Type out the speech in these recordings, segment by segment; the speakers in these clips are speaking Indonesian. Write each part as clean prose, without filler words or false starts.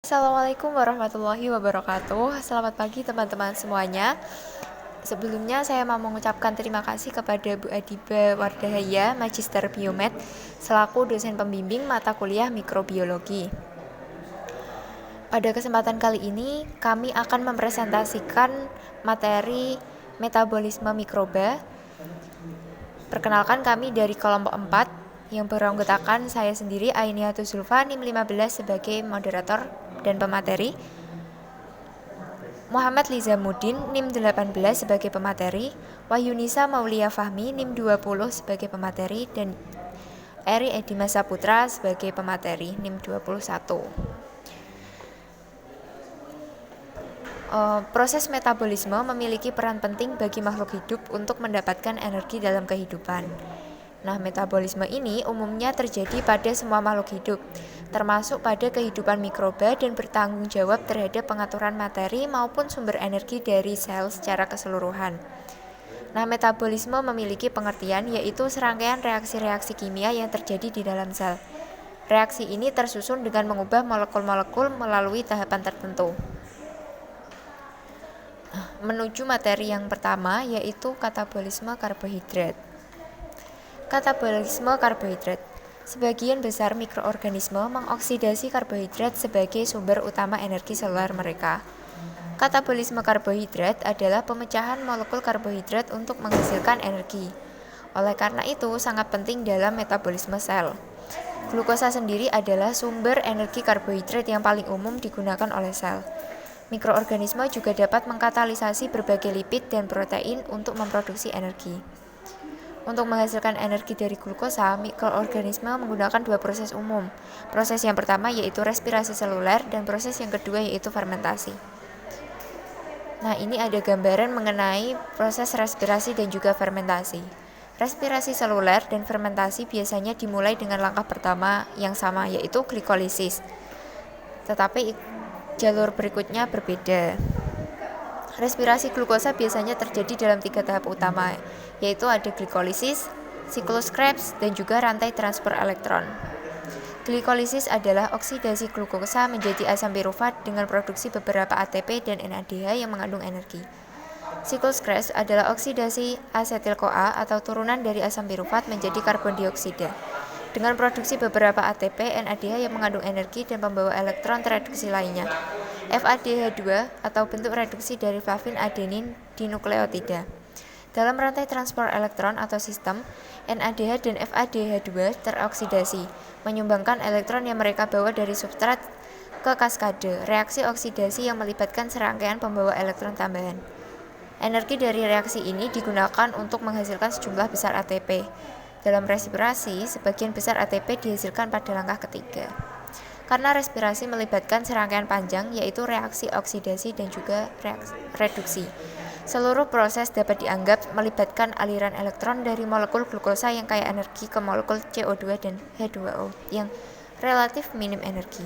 Assalamualaikum warahmatullahi wabarakatuh. Selamat pagi teman-teman semuanya. Sebelumnya saya mau mengucapkan terima kasih kepada Bu Adiba Wardahaya, Magister Biomed, selaku dosen pembimbing mata kuliah mikrobiologi. Pada kesempatan kali ini, kami akan mempresentasikan materi metabolisme mikroba. Perkenalkan, kami dari kelompok 4 yang beranggotakan saya sendiri, Ainiatus Zulfa, NIM 15 sebagai moderator dan pemateri, Muhammad Lizamuddin, NIM 18 sebagai pemateri, Wahyunisa Maulia Fahmi, NIM 20 sebagai pemateri, dan Eri Edima Saputra sebagai pemateri, NIM 21. Proses metabolisme memiliki peran penting bagi makhluk hidup untuk mendapatkan energi dalam kehidupan. Nah, metabolisme ini umumnya terjadi pada semua makhluk hidup, termasuk pada kehidupan mikroba, dan bertanggung jawab terhadap pengaturan materi maupun sumber energi dari sel secara keseluruhan. Nah, metabolisme memiliki pengertian, yaitu serangkaian reaksi-reaksi kimia yang terjadi di dalam sel. Reaksi ini tersusun dengan mengubah molekul-molekul melalui tahapan tertentu. Menuju materi yang pertama, yaitu katabolisme karbohidrat. Katabolisme karbohidrat. Sebagian besar mikroorganisme mengoksidasi karbohidrat sebagai sumber utama energi seluler mereka. Katabolisme karbohidrat adalah pemecahan molekul karbohidrat untuk menghasilkan energi. Oleh karena itu, sangat penting dalam metabolisme sel. Glukosa sendiri adalah sumber energi karbohidrat yang paling umum digunakan oleh sel. Mikroorganisme juga dapat mengkatalisasi berbagai lipid dan protein untuk memproduksi energi. Untuk menghasilkan energi dari glukosa, mikroorganisme menggunakan dua proses umum. Proses yang pertama yaitu respirasi seluler, dan proses yang kedua yaitu fermentasi. Nah, ini ada gambaran mengenai proses respirasi dan juga fermentasi. Respirasi seluler dan fermentasi biasanya dimulai dengan langkah pertama yang sama, yaitu glikolisis. Tetapi jalur berikutnya berbeda. Respirasi glukosa biasanya terjadi dalam 3 tahap utama, yaitu ada glikolisis, siklus Krebs, dan juga rantai transfer elektron. Glikolisis adalah oksidasi glukosa menjadi asam pirufat dengan produksi beberapa ATP dan NADH yang mengandung energi. Siklus Krebs adalah oksidasi asetil-CoA atau turunan dari asam pirufat menjadi karbon dioksida dengan produksi beberapa ATP, NADH yang mengandung energi, dan pembawa elektron tereduksi lainnya, FADH2, atau bentuk reduksi dari flavin adenin dinukleotida. Dalam rantai transport elektron atau sistem, NADH dan FADH2 teroksidasi, menyumbangkan elektron yang mereka bawa dari substrat ke kaskade, reaksi oksidasi yang melibatkan serangkaian pembawa elektron tambahan. Energi dari reaksi ini digunakan untuk menghasilkan sejumlah besar ATP. Dalam respirasi, sebagian besar ATP dihasilkan pada langkah ketiga. Karena respirasi melibatkan serangkaian panjang, yaitu reaksi oksidasi dan juga reduksi. Seluruh proses dapat dianggap melibatkan aliran elektron dari molekul glukosa yang kaya energi ke molekul CO2 dan H2O yang relatif minim energi.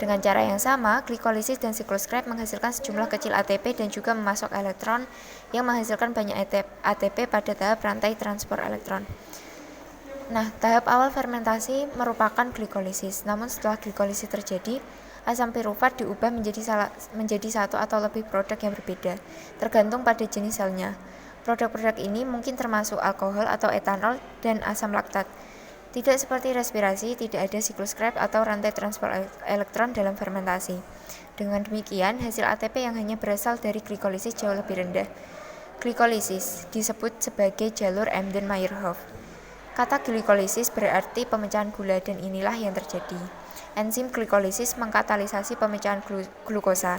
Dengan cara yang sama, glikolisis dan siklus Krebs menghasilkan sejumlah kecil ATP dan juga memasok elektron yang menghasilkan banyak ATP pada tahap rantai transport elektron. Nah, tahap awal fermentasi merupakan glikolisis. Namun setelah glikolisis terjadi, asam pirufat diubah menjadi satu atau lebih produk yang berbeda, tergantung pada jenis selnya. Produk-produk ini mungkin termasuk alkohol atau etanol dan asam laktat. Tidak seperti respirasi, tidak ada siklus Krebs atau rantai transport elektron dalam fermentasi. Dengan demikian, hasil ATP yang hanya berasal dari glikolisis jauh lebih rendah. Glikolisis disebut sebagai jalur Embden-Meyerhof. Kata glikolisis berarti pemecahan gula, dan inilah yang terjadi. Enzim glikolisis mengkatalisasi pemecahan glukosa,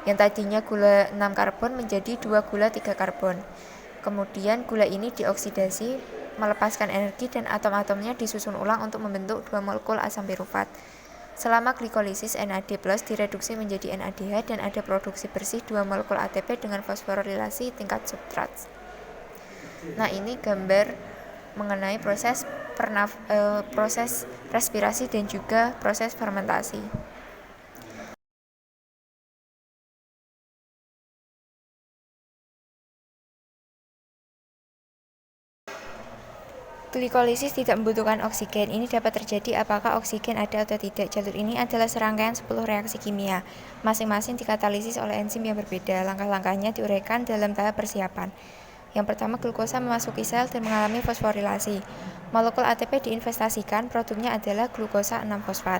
yang tadinya gula 6 karbon menjadi 2 gula 3 karbon. Kemudian gula ini dioksidasi, melepaskan energi, dan atom-atomnya disusun ulang untuk membentuk 2 molekul asam pirufat. Selama glikolisis, NAD+ direduksi menjadi NADH dan ada produksi bersih 2 molekul ATP dengan fosforilasi tingkat substrat. Nah, ini gambar mengenai proses respirasi dan juga proses fermentasi. Glikolisis tidak membutuhkan oksigen. Ini dapat terjadi apakah oksigen ada atau tidak. Jalur ini adalah serangkaian 10 reaksi kimia. Masing-masing dikatalisis oleh enzim yang berbeda. Langkah-langkahnya diuraikan dalam tahap persiapan. Yang pertama, glukosa memasuki sel dan mengalami fosforilasi. Molekul ATP diinvestasikan, produknya adalah glukosa 6-fosfat.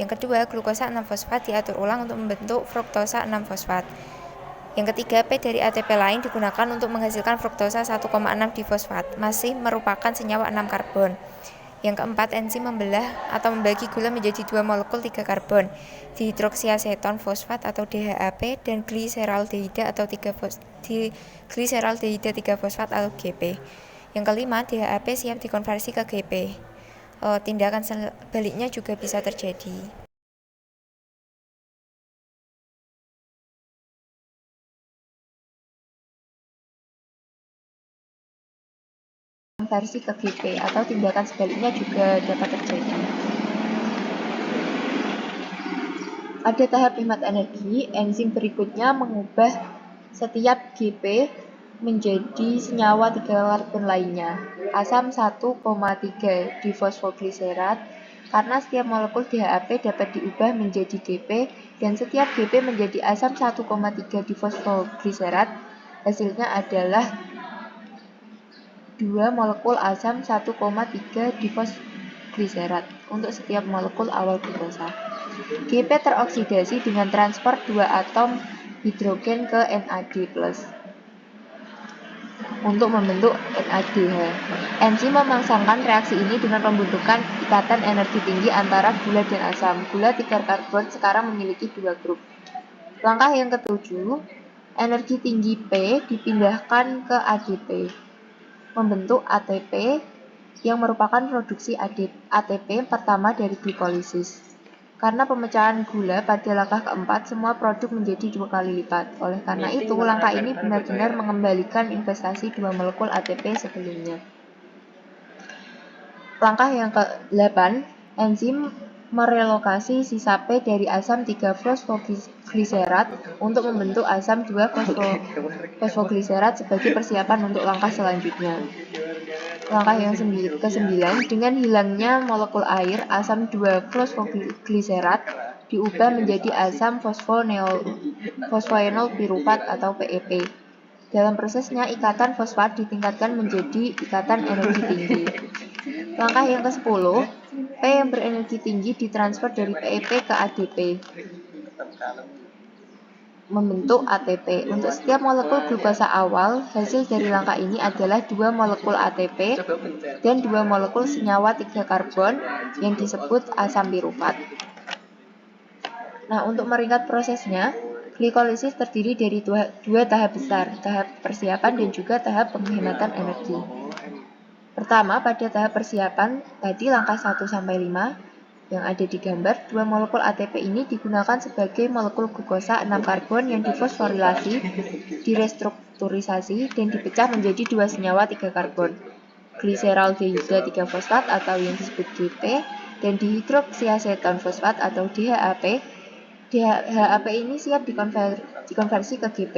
Yang kedua, glukosa 6-fosfat diatur ulang untuk membentuk fruktosa 6-fosfat. Yang ketiga, P dari ATP lain digunakan untuk menghasilkan fruktosa 1,6 difosfat, masih merupakan senyawa 6 karbon. Yang keempat, enzim membelah atau membagi gula menjadi 2 molekul 3 karbon, dihidroksiaseton fosfat atau DHAP dan gliseraldehida atau 3 fosfat atau GP. Yang kelima, DHAP siap dikonversi ke GP. Tindakan sebaliknya juga bisa terjadi. Konversi ke GP atau tindakan sebaliknya juga dapat terjadi. Pada tahap hemat energi, enzim berikutnya mengubah setiap GP menjadi senyawa 3 karbon lainnya, asam 1,3 difosfogliserat, karena setiap molekul DHAP dapat diubah menjadi GP dan setiap GP menjadi asam 1,3 difosfogliserat, hasilnya adalah 2 molekul asam 1,3 difosgliserat untuk setiap molekul awal glukosa. GP teroksidasi dengan transfer 2 atom hidrogen ke NAD+ untuk membentuk NADH. Enzim memangsangkan reaksi ini dengan pembentukan ikatan energi tinggi antara gula dan asam. Gula 3 karbon sekarang memiliki 2 grup. Langkah yang ketujuh, energi tinggi P dipindahkan ke ADP, membentuk ATP yang merupakan produksi ATP pertama dari glikolisis. Karena pemecahan gula pada langkah keempat, semua produk menjadi 2 kali lipat. Oleh karena itu, langkah ini benar-benar mengembalikan investasi 2 molekul ATP sebelumnya. Langkah yang ke-8, enzim merelokasi sisa P dari asam 3 fosfogliserat untuk membentuk asam 2 fosfogliserat sebagai persiapan untuk langkah selanjutnya. Langkah yang ke-9, dengan hilangnya molekul air, asam 2 fosfogliserat diubah menjadi asam fosfoenol pirufat atau PEP. Dalam prosesnya, ikatan fosfat ditingkatkan menjadi ikatan energi tinggi. Langkah yang ke-10, P yang berenergi tinggi ditransfer dari PEP ke ADP, membentuk ATP. Untuk setiap molekul glukosa awal, hasil dari langkah ini adalah 2 molekul ATP dan 2 molekul senyawa 3 karbon yang disebut asam pirufat. Nah, untuk meringkat prosesnya, glikolisis terdiri dari dua tahap besar, tahap persiapan dan juga tahap penghematan energi. Pertama, pada tahap persiapan, tadi langkah 1-5, yang ada di gambar, 2 molekul ATP ini digunakan sebagai molekul glukosa 6 karbon yang difosforilasi, direstrukturisasi, dan dipecah menjadi 2 senyawa 3 karbon, gliseraldehida 3 fosfat atau yang disebut GP, dan dihidroksiaseton fosfat atau DHAP. DHAP ini siap dikonversi ke GP.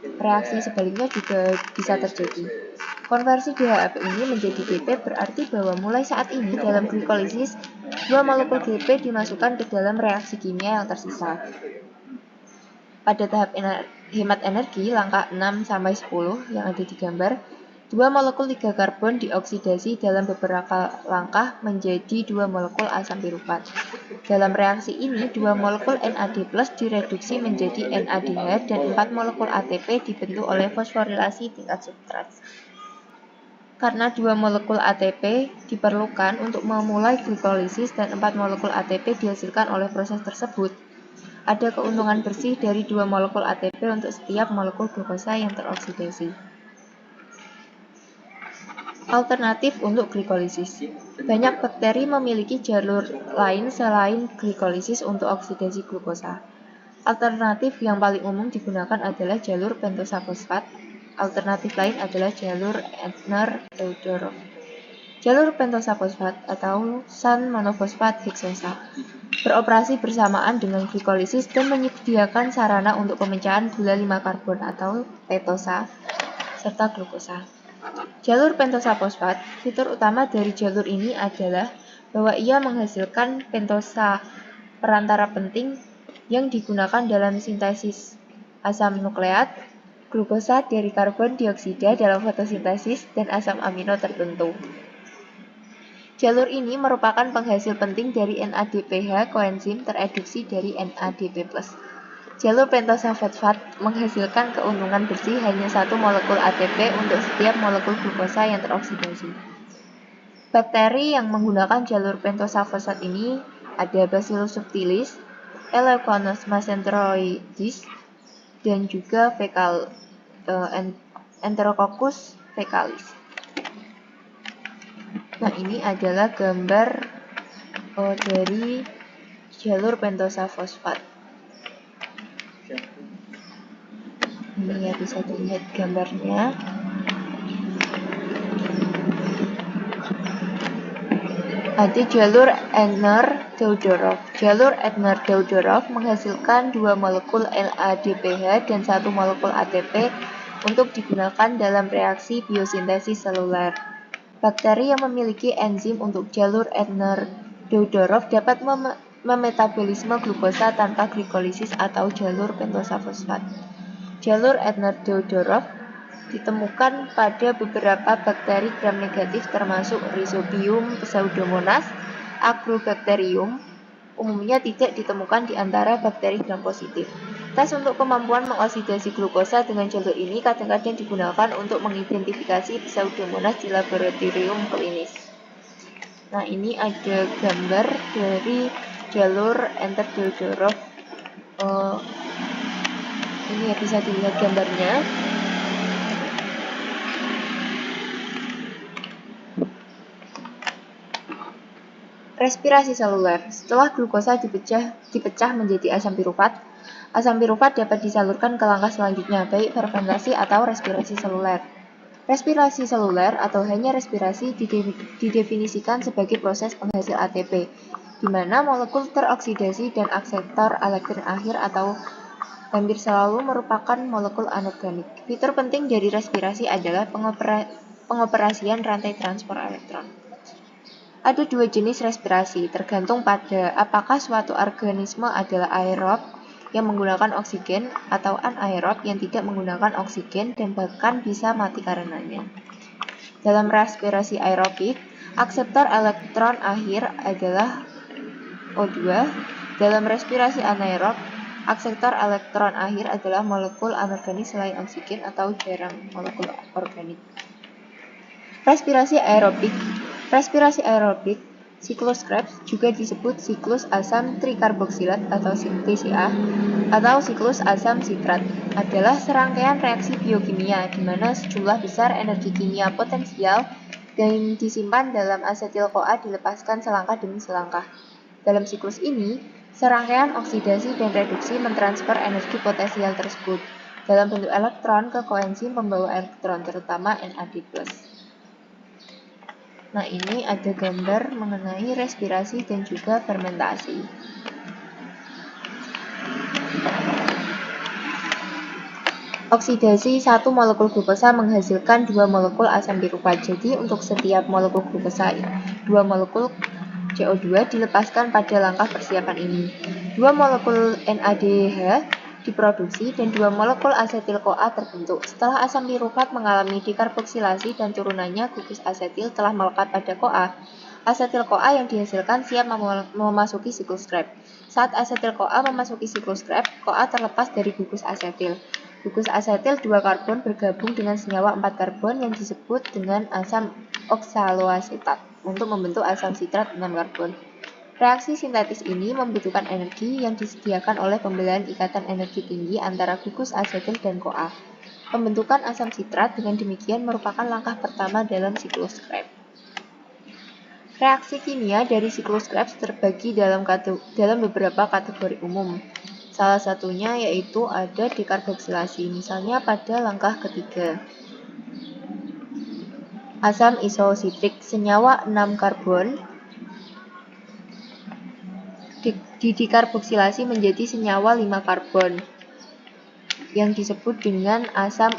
Reaksi sebaliknya juga bisa terjadi. Konversi DHAP ini menjadi GP berarti bahwa mulai saat ini dalam glikolisis, 2 molekul GP dimasukkan ke dalam reaksi kimia yang tersisa. Pada tahap hemat energi, langkah 6-10 yang ada di gambar, 2 molekul 3 karbon dioksidasi dalam beberapa langkah menjadi 2 molekul asam pirufat. Dalam reaksi ini, 2 molekul NAD+ direduksi menjadi NADH dan 4 molekul ATP dibentuk oleh fosforilasi tingkat substrat. Karena 2 molekul ATP diperlukan untuk memulai glikolisis dan 4 molekul ATP dihasilkan oleh proses tersebut, ada keuntungan bersih dari 2 molekul ATP untuk setiap molekul glukosa yang teroksidasi. Alternatif untuk glikolisis. Banyak bakteri memiliki jalur lain selain glikolisis untuk oksidasi glukosa. Alternatif yang paling umum digunakan adalah jalur pentosa fosfat. Alternatif lain adalah jalur Eppner-Eudorov. Jalur pentosa fosfat atau San monofosfat heksosa beroperasi bersamaan dengan glikolisis dan menyediakan sarana untuk pemecahan gula 5 karbon atau petosa serta glukosa. Jalur pentosa fosfat, fitur utama dari jalur ini adalah bahwa ia menghasilkan pentosa, perantara penting yang digunakan dalam sintesis asam nukleat, glukosa dari karbon dioksida dalam fotosintesis, dan asam amino tertentu. Jalur ini merupakan penghasil penting dari NADPH koenzim tereduksi dari NADP+. Jalur pentosa fosfat menghasilkan keuntungan bersih hanya satu molekul ATP untuk setiap molekul glukosa yang teroksidasi. Bakteri yang menggunakan jalur pentosa fosfat ini ada Bacillus subtilis, Eleoconos mesenteroides, dan juga Enterococcus fecalis. Nah, ini adalah gambar dari jalur pentosa fosfat. Ini ya, bisa dilihat gambarnya. Ada jalur Edner-Theodorov. Jalur Edner-Theodorov menghasilkan 2 molekul LADPH dan 1 molekul ATP untuk digunakan dalam reaksi biosintesis seluler. Bakteri yang memiliki enzim untuk jalur Edner-Theodorov dapat memetabolisme glukosa tanpa glikolisis atau jalur pentosa fosfat. Jalur Edner-Theodorov ditemukan pada beberapa bakteri gram negatif termasuk Rhizobium pseudomonas, Agrobacterium. Umumnya tidak ditemukan di antara bakteri gram positif. Tes untuk kemampuan mengoksidasi glukosa dengan jalur ini kadang-kadang digunakan untuk mengidentifikasi pseudomonas di laboratorium klinis. Nah, ini ada gambar dari jalur Edner-Theodorov. Ini ya, bisa dilihat gambarnya. Respirasi seluler. Setelah glukosa dipecah menjadi asam pirufat dapat disalurkan ke langkah selanjutnya, baik fermentasi atau respirasi seluler. Respirasi seluler atau hanya respirasi didefinisikan sebagai proses penghasil ATP, di mana molekul teroksidasi dan akseptor elektron akhir atau hampir selalu merupakan molekul anorganik. Fitur penting dari respirasi adalah pengoperasian rantai transport elektron. Ada 2 jenis respirasi, tergantung pada apakah suatu organisme adalah aerob yang menggunakan oksigen atau anaerob yang tidak menggunakan oksigen dan bahkan bisa mati karenanya. Dalam respirasi aerobik, akseptor elektron akhir adalah O2. Dalam respirasi anaerob, akseptor elektron akhir adalah molekul anorganik selain oksigen atau jarang molekul organik. Respirasi aerobik, siklus Krebs juga disebut siklus asam trikarboksilat atau TCA atau siklus asam sitrat, adalah serangkaian reaksi biokimia di mana sejumlah besar energi kimia potensial yang disimpan dalam asetil-CoA dilepaskan selangkah demi selangkah. Dalam siklus ini, serangkaian oksidasi dan reduksi mentransfer energi potensial tersebut dalam bentuk elektron ke koenzim pembawa elektron, terutama NAD+. Nah, ini ada gambar mengenai respirasi dan juga fermentasi. Oksidasi satu molekul glukosa menghasilkan 2 molekul asam pirufat. Jadi, untuk setiap molekul glukosa, 2 molekul CO2 dilepaskan pada langkah persiapan ini. 2 molekul NADH diproduksi dan 2 molekul asetil-CoA terbentuk. Setelah asam pirufat mengalami dekarboksilasi dan turunannya gugus asetil telah melekat pada CoA, asetil-CoA yang dihasilkan siap memasuki siklus Krebs. Saat asetil-CoA memasuki siklus Krebs, CoA terlepas dari gugus asetil. Gugus asetil 2 karbon bergabung dengan senyawa 4 karbon yang disebut dengan asam oksaloasetat untuk membentuk asam sitrat 6 karbon. Reaksi sintetis ini membutuhkan energi yang disediakan oleh pembelahan ikatan energi tinggi antara gugus asetil dan CoA. Pembentukan asam sitrat dengan demikian merupakan langkah pertama dalam siklus Krebs. Reaksi kimia dari siklus Krebs terbagi dalam beberapa kategori umum. Salah satunya yaitu ada dekarboksilasi, misalnya pada langkah ketiga. Asam isositrik, senyawa 6 karbon, didekarboksilasi menjadi senyawa 5 karbon yang disebut dengan asam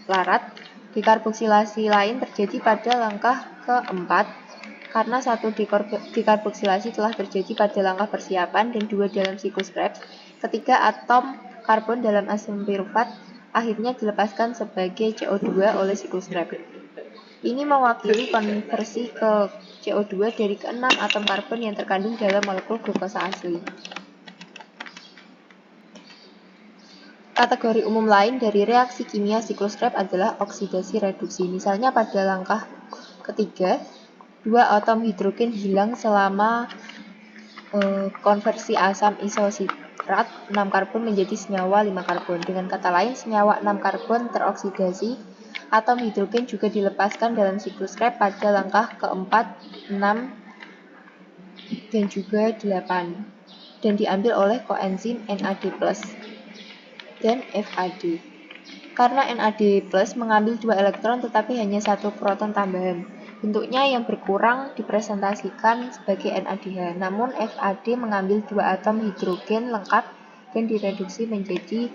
larat. Dekarboksilasi lain terjadi pada langkah keempat karena satu dekarboksilasi telah terjadi pada langkah persiapan dan dua dalam siklus Krebs. Ketiga atom karbon dalam asam pirufat akhirnya dilepaskan sebagai CO2 oleh siklus Krebs. Ini mewakili konversi ke CO2 dari keenam atom karbon yang terkandung dalam molekul glukosa asli. Kategori umum lain dari reaksi kimia siklus Krebs adalah oksidasi reduksi. Misalnya pada langkah ketiga, dua atom hidrogen hilang selama konversi asam isositrat 6 karbon menjadi senyawa 5 karbon. Dengan kata lain, senyawa 6 karbon teroksidasi. Atom hidrogen juga dilepaskan dalam siklus Krebs pada langkah keempat, 6, dan juga 8 dan diambil oleh koenzim NAD+ dan FAD. Karena NAD+ mengambil 2 elektron tetapi hanya 1 proton tambahan. Bentuknya yang berkurang dipresentasikan sebagai NADH. Namun FAD mengambil 2 atom hidrogen lengkap dan direduksi menjadi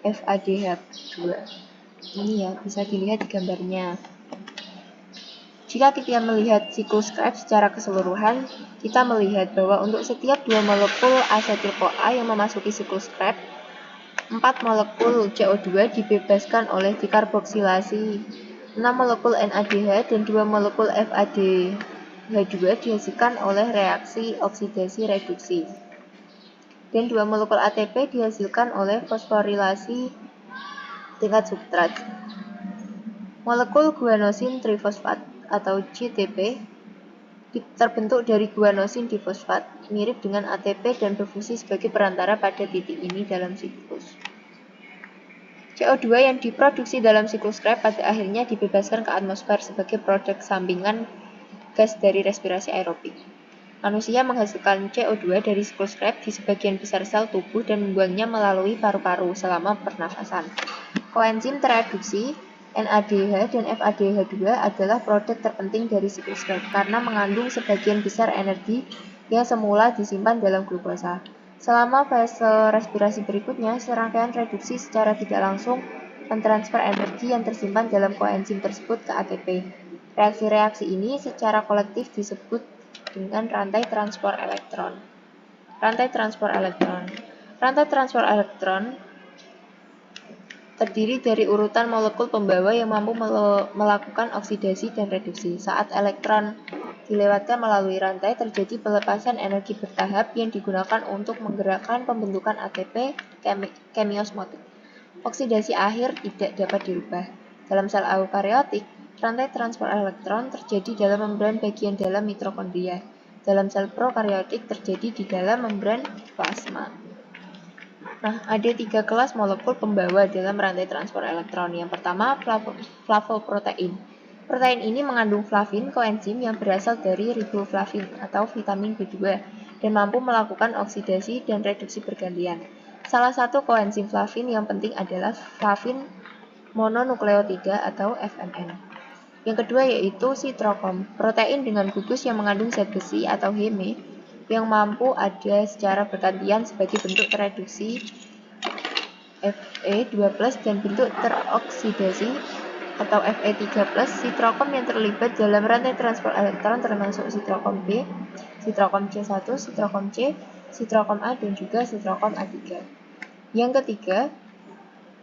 FADH2. Ini ya, bisa dilihat di gambarnya. Jika kita melihat siklus Krebs secara keseluruhan, kita melihat bahwa untuk setiap 2 molekul asetil-CoA yang memasuki siklus Krebs, 4 molekul CO2 dibebaskan oleh dekarboksilasi, 6 molekul NADH dan 2 molekul FADH2 dihasilkan oleh reaksi oksidasi reduksi, dan 2 molekul ATP dihasilkan oleh fosforilasi tingkat substrat. Molekul guanosin trifosfat atau GTP terbentuk dari guanosin difosfat, mirip dengan ATP dan berfungsi sebagai perantara pada titik ini dalam siklus. CO2 yang diproduksi dalam siklus Krebs pada akhirnya dibebaskan ke atmosfer sebagai produk sampingan gas dari respirasi aerobik. Manusia menghasilkan CO2 dari siklus Krebs di sebagian besar sel tubuh dan membuangnya melalui paru-paru selama pernafasan. Koenzim tereduksi NADH dan FADH2 adalah produk terpenting dari siklus Krebs karena mengandung sebagian besar energi yang semula disimpan dalam glukosa. Selama fase respirasi berikutnya, serangkaian reduksi secara tidak langsung mentransfer energi yang tersimpan dalam koenzim tersebut ke ATP. Reaksi-reaksi ini secara kolektif disebut dengan rantai transport elektron. Rantai transport elektron. Rantai transport elektron terdiri dari urutan molekul pembawa yang mampu melakukan oksidasi dan reduksi. Saat elektron dilewatkan melalui rantai, terjadi pelepasan energi bertahap yang digunakan untuk menggerakkan pembentukan ATP kemiosmotik. Oksidasi akhir tidak dapat dirubah. Dalam sel eukariotik, rantai transport elektron terjadi dalam membran bagian dalam mitokondria. Dalam sel prokariotik terjadi di dalam membran plasma. Nah, ada 3 kelas molekul pembawa dalam rantai transport elektron. Yang pertama, flavoprotein. Protein ini mengandung flavin, koenzim yang berasal dari riboflavin atau vitamin B2 dan mampu melakukan oksidasi dan reduksi bergantian. Salah satu koenzim flavin yang penting adalah flavin mononukleotida atau FMN. Yang kedua yaitu sitrokom, protein dengan gugus yang mengandung zat besi atau Heme yang mampu ada secara bergantian sebagai bentuk tereduksi Fe2+ dan bentuk teroksidasi atau Fe3+. Sitrokom yang terlibat dalam rantai transport elektron termasuk sitrokom B, sitrokom C1, sitrokom C, sitrokom A, dan juga sitrokom A3. Yang ketiga,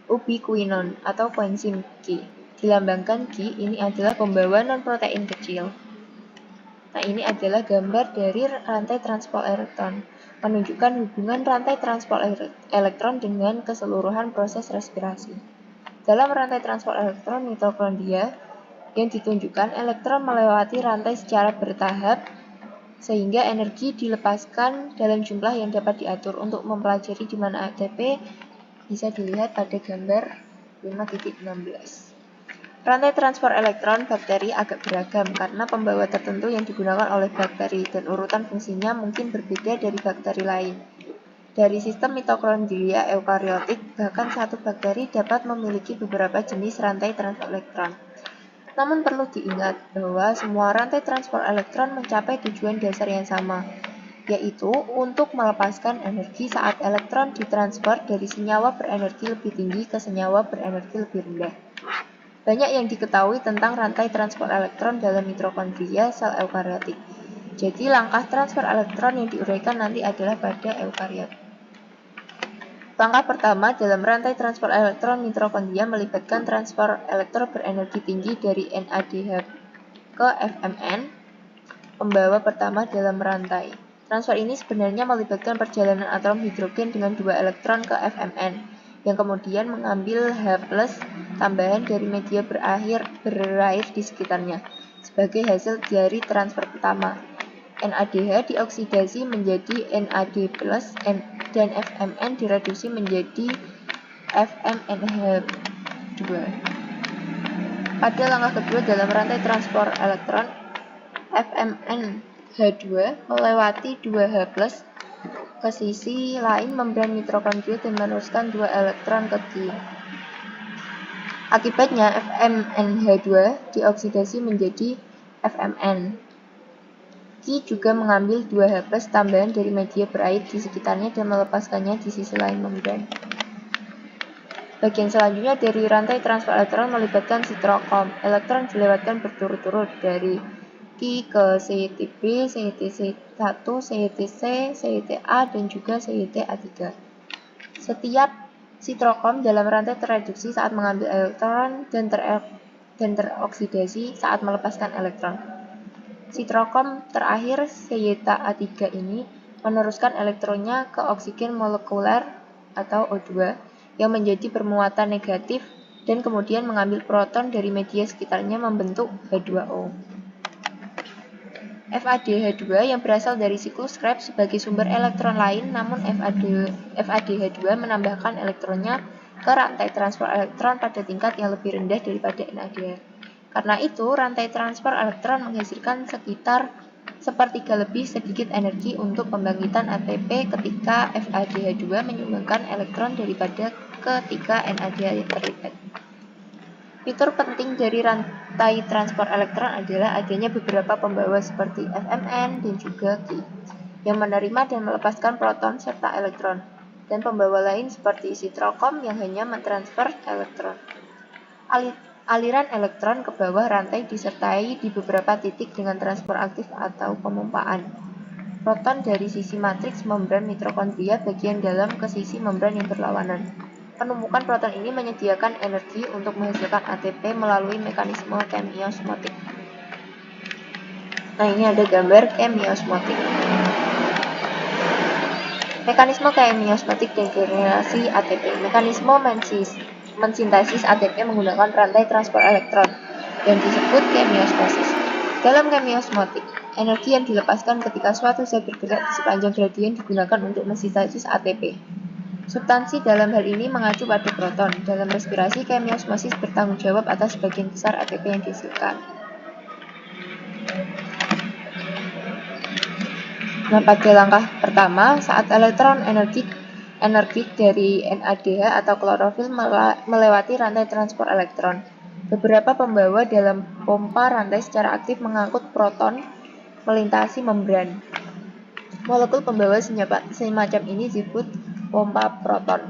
ubiquinon atau koenzim Q. Dilambangkan Q, ini adalah pembawa non-protein kecil. Nah, ini adalah gambar dari rantai transport elektron, menunjukkan hubungan rantai transport elektron dengan keseluruhan proses respirasi. Dalam rantai transport elektron mitokondria yang ditunjukkan, elektron melewati rantai secara bertahap sehingga energi dilepaskan dalam jumlah yang dapat diatur. Untuk mempelajari di mana ATP bisa dilihat pada gambar 5.16. Rantai transport elektron bakteri agak beragam karena pembawa tertentu yang digunakan oleh bakteri dan urutan fungsinya mungkin berbeda dari bakteri lain. Dari sistem mitokondria eukariotik, bahkan satu bakteri dapat memiliki beberapa jenis rantai transport elektron. Namun perlu diingat bahwa semua rantai transport elektron mencapai tujuan dasar yang sama, yaitu untuk melepaskan energi saat elektron ditransfer dari senyawa berenergi lebih tinggi ke senyawa berenergi lebih rendah. Banyak yang diketahui tentang rantai transport elektron dalam mitokondria sel eukariotik. Jadi langkah transfer elektron yang diuraikan nanti adalah pada eukariot. Langkah pertama dalam rantai transfer elektron mitokondria melibatkan transfer elektron berenergi tinggi dari NADH ke FMN, pembawa pertama dalam rantai. Transfer ini sebenarnya melibatkan perjalanan atom hidrogen dengan 2 elektron ke FMN, yang kemudian mengambil H+ tambahan dari media berair di sekitarnya. Sebagai hasil dari transfer pertama, NADH dioksidasi menjadi NAD+, dan FMN direduksi menjadi FMNH2. Pada langkah kedua dalam rantai transport elektron, FMNH2 melewati 2H+ ke sisi lain membran mitokondria dan meneruskan 2 elektron ke Ki. Akibatnya FMNH2 dioksidasi menjadi FMN. Ki juga mengambil 2H+ tambahan dari media berair di sekitarnya dan melepaskannya di sisi lain membran. Bagian selanjutnya dari rantai transfer elektron melibatkan sitrokom. Elektron dilewatkan berturut-turut dari Ki ke CETB, CETC1, CETC, CETA, dan juga CETA3. Setiap sitrokom dalam rantai tereduksi saat mengambil elektron dan teroksidasi saat melepaskan elektron. Sitrokom terakhir CETA3 ini meneruskan elektronnya ke oksigen molekuler atau O2 yang menjadi bermuatan negatif dan kemudian mengambil proton dari media sekitarnya membentuk H2O. FADH2 yang berasal dari siklus Krebs sebagai sumber elektron lain, namun FADH2 menambahkan elektronnya ke rantai transfer elektron pada tingkat yang lebih rendah daripada NADH. Karena itu, rantai transfer elektron menghasilkan sekitar sepertiga lebih sedikit energi untuk pembangkitan ATP ketika FADH2 menyumbangkan elektron daripada ketika NADH terlibat. Fitur penting dari rantai transport elektron adalah adanya beberapa pembawa seperti FMN dan juga Ki yang menerima dan melepaskan proton serta elektron, dan pembawa lain seperti sitrokom yang hanya mentransfer elektron. Aliran elektron ke bawah rantai disertai di beberapa titik dengan transfer aktif atau pemompaan proton dari sisi matriks membran mitokondria bagian dalam ke sisi membran yang berlawanan. Penumpukan proton ini menyediakan energi untuk menghasilkan ATP melalui mekanisme chemiosmotik. Nah, ini ada gambar chemiosmotik. Mekanisme chemiosmotik degenerasi ATP. Mekanisme mensintesis ATP menggunakan rantai transport elektron yang disebut chemiosmosis. Dalam chemiosmotik, energi yang dilepaskan ketika suatu zat bergerak di sepanjang gradien digunakan untuk mensintesis ATP. Substansi dalam hal ini mengacu pada proton. Dalam respirasi, chemiosmosis bertanggung jawab atas sebagian besar ATP yang dihasilkan. Nah, pada langkah pertama, saat elektron energetik dari NADH atau klorofil melewati rantai transport elektron, beberapa pembawa dalam pompa rantai secara aktif mengangkut proton melintasi membran. Molekul pembawa semacam ini disebut pompa proton.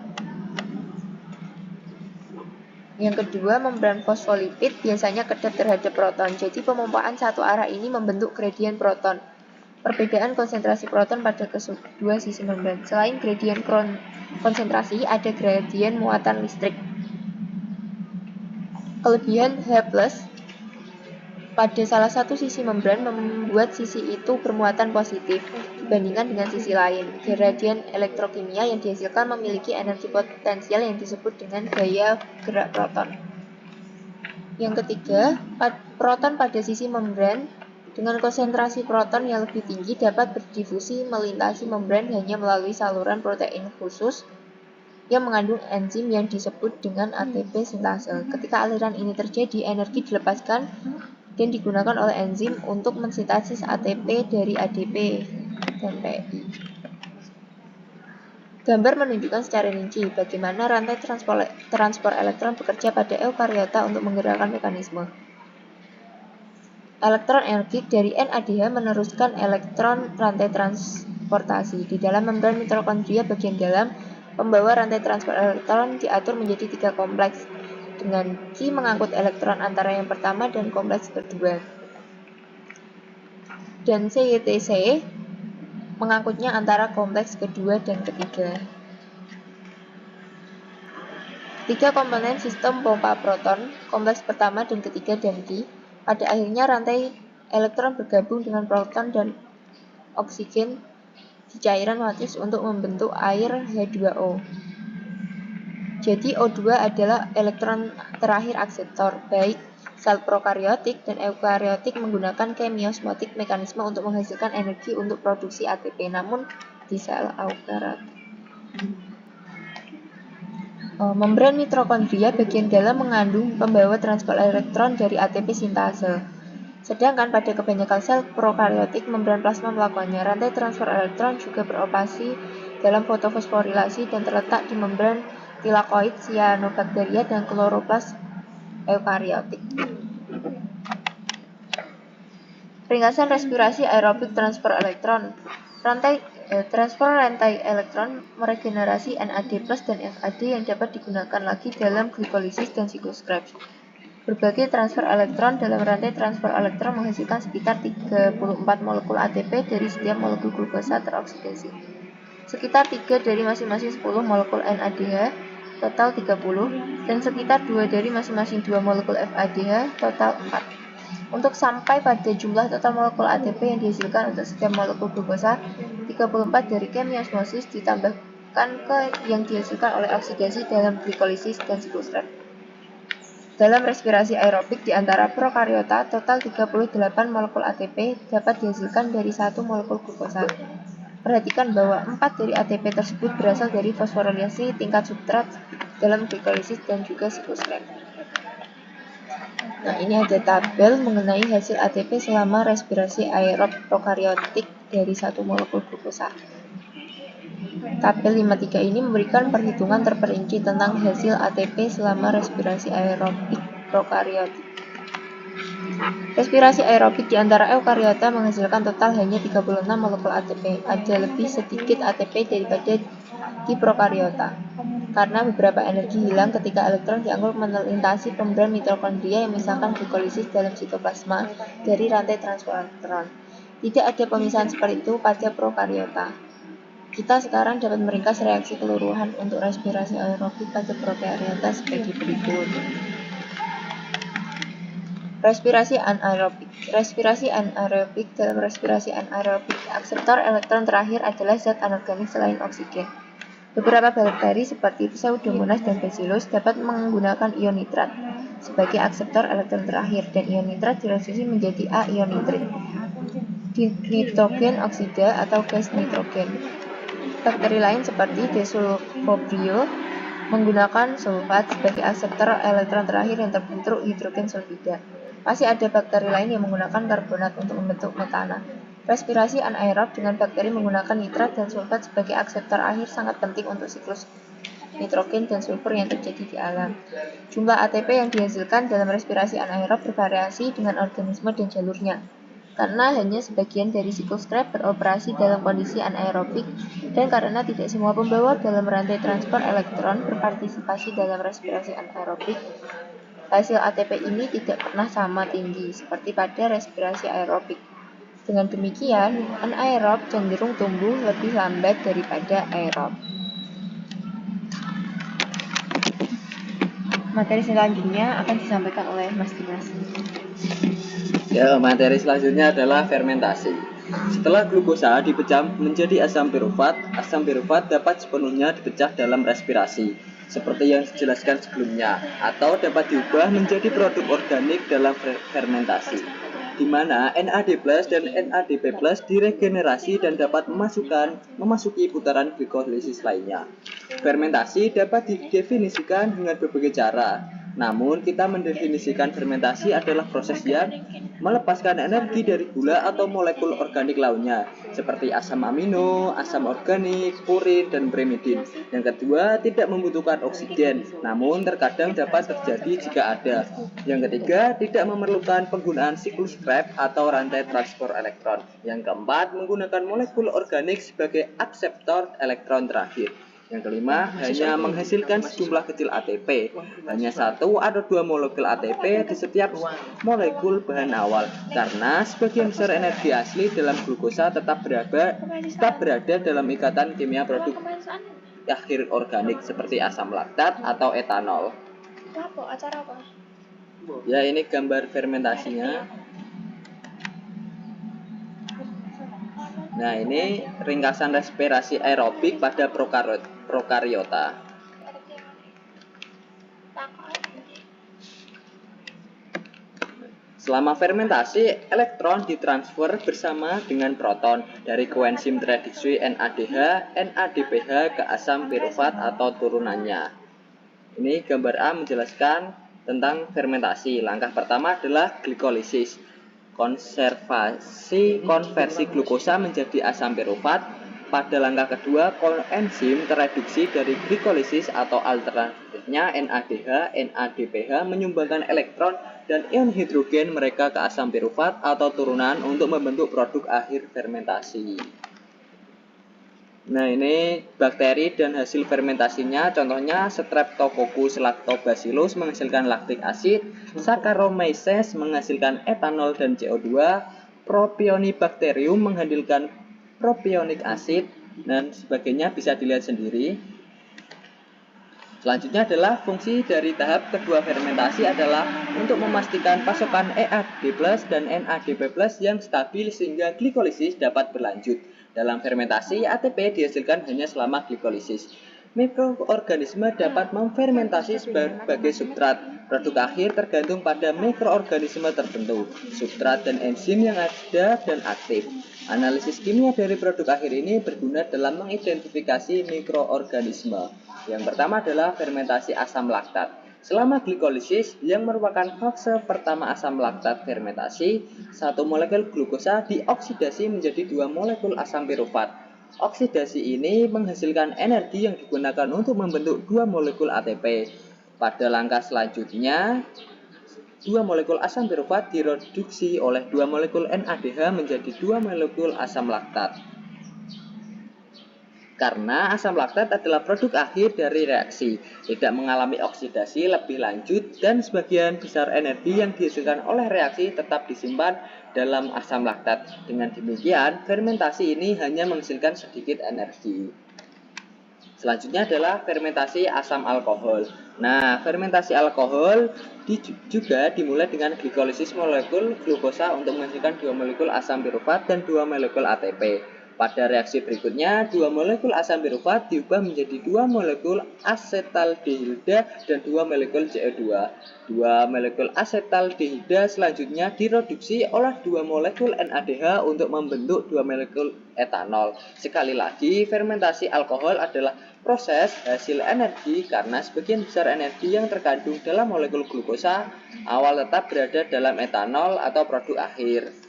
Yang kedua, membran fosfolipid biasanya kedap terhadap proton. Jadi pemompaan satu arah ini membentuk gradien proton. Perbedaan konsentrasi proton pada kedua sisi membran. Selain gradien konsentrasi, ada gradien muatan listrik. Kelebihan H+ pada salah satu sisi membran membuat sisi itu bermuatan positif dibandingkan dengan sisi lain. Gradien elektrokimia yang dihasilkan memiliki energi potensial yang disebut dengan gaya gerak proton. Yang ketiga, proton pada sisi membran dengan konsentrasi proton yang lebih tinggi dapat berdifusi melintasi membran hanya melalui saluran protein khusus yang mengandung enzim yang disebut dengan ATP sintase. Ketika aliran ini terjadi, energi dilepaskan dan digunakan oleh enzim untuk mensintesis ATP dari ADP dan PI. Gambar menunjukkan secara rinci bagaimana rantai transport elektron bekerja pada eukariota untuk menggerakkan mekanisme. Elektron energetik dari NADH meneruskan elektron rantai transportasi. Di dalam membran mitokondria bagian dalam, pembawa rantai transport elektron diatur menjadi 3 kompleks dengan Ki mengangkut elektron antara yang pertama dan kompleks kedua. Dan CYTC mengangkutnya antara kompleks kedua dan ketiga. Tiga komponen sistem pompa proton, kompleks pertama dan ketiga dan Ki, pada akhirnya rantai elektron bergabung dengan proton dan oksigen di cairan lattice untuk membentuk air H2O. Jadi O2 adalah elektron terakhir akseptor, baik sel prokaryotik dan eukaryotik menggunakan chemiosmotic mekanisme untuk menghasilkan energi untuk produksi ATP, namun di sel eukaryotik. Membran mitokondria bagian dalam mengandung pembawa transport elektron dari ATP sintase. Sedangkan pada kebanyakan sel prokaryotik, membran plasma melakukannya. Rantai transfer elektron juga beroperasi dalam fotofosforilasi dan terletak di membran tilakoid, cyanobacteria, dan kloroplas eukaryotik. Ringkasan respirasi aerobik transfer elektron. Transfer rantai elektron meregenerasi NAD+ dan FAD yang dapat digunakan lagi dalam glikolisis dan siklus Krebs. Berbagai transfer elektron dalam rantai transfer elektron menghasilkan sekitar 34 molekul ATP dari setiap molekul glukosa teroksidasi. Sekitar 3 dari masing-masing 10 molekul NADH, total 30, dan sekitar 2 dari masing-masing 2 molekul FADH, total 4. Untuk sampai pada jumlah total molekul ATP yang dihasilkan untuk setiap molekul glukosa, 34 dari chemiosmosis ditambahkan ke yang dihasilkan oleh oksidasi dalam glikolisis dan siklus Krebs. Dalam respirasi aerobik di antara prokariota, total 38 molekul ATP dapat dihasilkan dari 1 molekul glukosa. Perhatikan bahwa 4 dari ATP tersebut berasal dari fosforilasi tingkat substrat dalam glikolisis dan juga siklus Krebs. Nah, ini ada tabel mengenai hasil ATP selama respirasi aerob prokaryotik dari 1 molekul glukosa. Tabel 53 ini memberikan perhitungan terperinci tentang hasil ATP selama respirasi aerobik prokaryotik. Respirasi aerobik di antara eukariota menghasilkan total hanya 36 molekul ATP. Ada lebih sedikit ATP daripada di prokariota, karena beberapa energi hilang ketika elektron diangkut melintasi membran mitokondria yang memisahkan glikolisis dalam sitoplasma dari rantai transfer elektron. Tidak ada pemisahan seperti itu pada prokariota. Kita sekarang dapat meringkas reaksi keseluruhan untuk respirasi aerobik pada prokariota sebagai berikut. Respirasi anaerobik. Respirasi anaerobik. Dalam respirasi anaerobik, akseptor elektron terakhir adalah zat anorganik selain oksigen. Beberapa bakteri seperti Pseudomonas dan Bacillus dapat menggunakan ion nitrat sebagai akseptor elektron terakhir, dan ion nitrat direduksi menjadi A ion nitrit, nitrogen oksida atau gas nitrogen. Bakteri lain seperti Desulfobrio menggunakan sulfat sebagai akseptor elektron terakhir yang terbentuk hidrogen sulfida. Masih ada bakteri lain yang menggunakan karbonat untuk membentuk metana. Respirasi anaerob dengan bakteri menggunakan nitrat dan sulfat sebagai akseptor akhir sangat penting untuk siklus nitrogen dan sulfur yang terjadi di alam. Jumlah ATP yang dihasilkan dalam respirasi anaerob bervariasi dengan organisme dan jalurnya, karena hanya sebagian dari siklus Krebs beroperasi dalam kondisi anaerobik, dan karena tidak semua pembawa dalam rantai transfer elektron berpartisipasi dalam respirasi anaerobik, hasil ATP ini tidak pernah sama tinggi seperti pada respirasi aerobik. Dengan demikian, anaerob cenderung tumbuh lebih lambat daripada aerob. Materi selanjutnya akan disampaikan oleh Mas Dimas. Ya, materi selanjutnya adalah fermentasi. Setelah glukosa dipecah menjadi asam pirufat dapat sepenuhnya dipecah dalam respirasi, seperti yang dijelaskan sebelumnya, atau dapat diubah menjadi produk organik dalam fermentasi, di mana NAD+ dan NADP+ diregenerasi dan dapat memasuki putaran glikolisis lainnya. Fermentasi dapat didefinisikan dengan berbagai cara. Namun, kita mendefinisikan fermentasi adalah proses yang melepaskan energi dari gula atau molekul organik lainnya, seperti asam amino, asam organik, purin, dan brimidin. Yang kedua, tidak membutuhkan oksigen, namun terkadang dapat terjadi jika ada. Yang ketiga, tidak memerlukan penggunaan siklus Krebs atau rantai transport elektron. Yang keempat, menggunakan molekul organik sebagai akseptor elektron terakhir. Yang kelima, hanya menghasilkan sejumlah kecil ATP, hanya 1 atau 2 molekul ATP di setiap molekul bahan awal, karena sebagian besar energi asli dalam glukosa tetap berada dalam ikatan kimia produk akhir organik seperti asam laktat atau etanol. Acara apa? Ya, ini gambar fermentasinya. Nah, ini ringkasan respirasi aerobik pada prokariota. Selama fermentasi, elektron ditransfer bersama dengan proton dari koenzim reduksi NADH, NADPH ke asam pirufat atau turunannya. Ini gambar A menjelaskan tentang fermentasi. Langkah pertama adalah glikolisis. Konversi glukosa menjadi asam pirufat. Pada langkah kedua, koenzim tereduksi dari glikolisis atau alternatifnya NADH, NADPH menyumbangkan elektron dan ion hidrogen mereka ke asam pirufat atau turunan untuk membentuk produk akhir fermentasi. Nah, ini bakteri dan hasil fermentasinya, contohnya Streptococcus lactobacillus menghasilkan lactic acid, Saccharomyces menghasilkan etanol dan CO2, Propionibacterium menghasilkan propionic acid, dan sebagainya bisa dilihat sendiri. Selanjutnya adalah fungsi dari tahap kedua fermentasi adalah untuk memastikan pasokan EAD+ dan NADP+ yang stabil sehingga glikolisis dapat berlanjut. Dalam fermentasi, ATP dihasilkan hanya selama glikolisis. Mikroorganisme dapat memfermentasi sebagai substrat. Produk akhir tergantung pada mikroorganisme tertentu, substrat dan enzim yang ada dan aktif. Analisis kimia dari produk akhir ini berguna dalam mengidentifikasi mikroorganisme. Yang pertama adalah fermentasi asam laktat. Selama glikolisis, yang merupakan fase pertama asam laktat fermentasi, 1 molekul glukosa dioksidasi menjadi 2 molekul asam pirufat. Oksidasi ini menghasilkan energi yang digunakan untuk membentuk 2 molekul ATP. Pada langkah selanjutnya, 2 molekul asam pirufat direduksi oleh 2 molekul NADH menjadi 2 molekul asam laktat. Karena asam laktat adalah produk akhir dari reaksi, tidak mengalami oksidasi lebih lanjut dan sebagian besar energi yang dihasilkan oleh reaksi tetap disimpan dalam asam laktat. Dengan demikian, fermentasi ini hanya menghasilkan sedikit energi. Selanjutnya adalah fermentasi asam alkohol. Nah, fermentasi alkohol juga dimulai dengan glikolisis molekul glukosa untuk menghasilkan 2 molekul asam pirufat dan 2 molekul ATP. Pada reaksi berikutnya, 2 molekul asam pirufat diubah menjadi 2 molekul asetaldehida dan 2 molekul CO2. 2 molekul asetaldehida selanjutnya direduksi oleh 2 molekul NADH untuk membentuk 2 molekul etanol. Sekali lagi, fermentasi alkohol adalah proses hasil energi karena sebagian besar energi yang terkandung dalam molekul glukosa awal tetap berada dalam etanol atau produk akhir.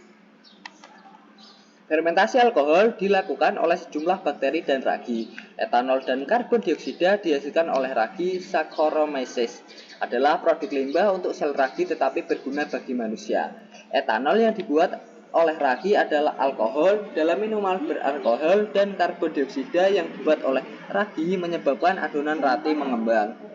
Fermentasi alkohol dilakukan oleh sejumlah bakteri dan ragi. Etanol dan karbon dioksida dihasilkan oleh ragi. Saccharomyces adalah produk limbah untuk sel ragi tetapi berguna bagi manusia. Etanol yang dibuat oleh ragi adalah alkohol dalam minuman beralkohol dan karbon dioksida yang dibuat oleh ragi menyebabkan adonan rati mengembang.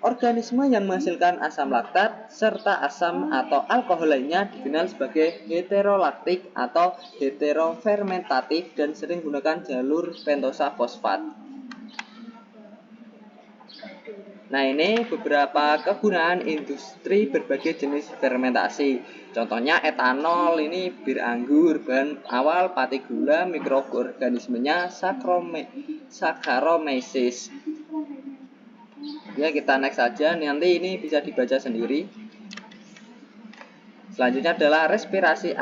Organisme yang menghasilkan asam laktat serta asam atau alkohol lainnya dikenal sebagai heterolaktik atau heterofermentatif dan sering menggunakan jalur pentosa fosfat. Nah, ini beberapa kegunaan industri berbagai jenis fermentasi. Contohnya etanol, ini bir anggur, bahan awal pati gula, mikroorganismenya Saccharomyces. Ya, kita next saja, nanti ini bisa dibaca sendiri. Selanjutnya adalah respirasi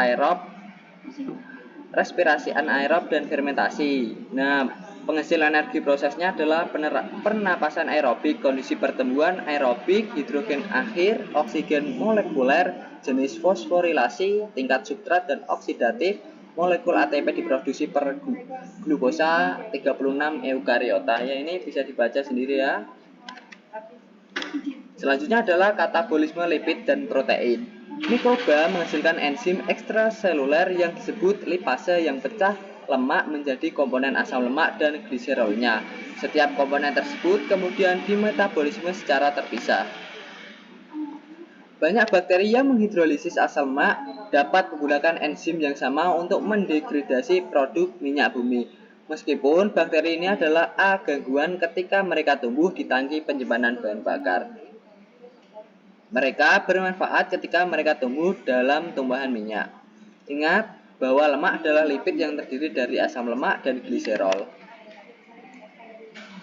anaerob dan fermentasi. Nah, penghasil energi prosesnya adalah pernapasan aerobik, kondisi pertumbuhan aerobik, hidrogen akhir, oksigen molekuler, jenis fosforilasi, tingkat substrat dan oksidatif, molekul ATP diproduksi per glukosa 36 eukariota. Ya, ini bisa dibaca sendiri ya. Selanjutnya adalah katabolisme lipid dan protein. Mikroba menghasilkan enzim ekstraseluler yang disebut lipase yang pecah lemak menjadi komponen asam lemak dan gliserolnya. Setiap komponen tersebut kemudian dimetabolisme secara terpisah. Banyak bakteri yang menghidrolisis asam lemak dapat menggunakan enzim yang sama untuk mendegradasi produk minyak bumi. Meskipun bakteri ini adalah gangguan ketika mereka tumbuh di tangki penyimpanan bahan bakar. Mereka bermanfaat ketika mereka tumbuh dalam tumbuhan minyak. Ingat bahwa lemak adalah lipid yang terdiri dari asam lemak dan gliserol.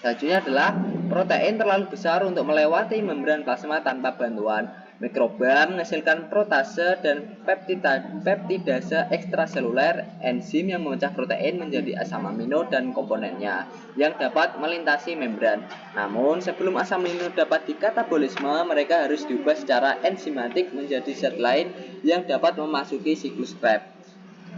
Selanjutnya adalah protein terlalu besar untuk melewati membran plasma tanpa bantuan. Mikroba menghasilkan protase dan peptidase ekstraseluler, enzim yang memecah protein menjadi asam amino dan komponennya yang dapat melintasi membran. Namun sebelum asam amino dapat dikatabolisme, mereka harus diubah secara enzimatik menjadi zat lain yang dapat memasuki siklus Krebs.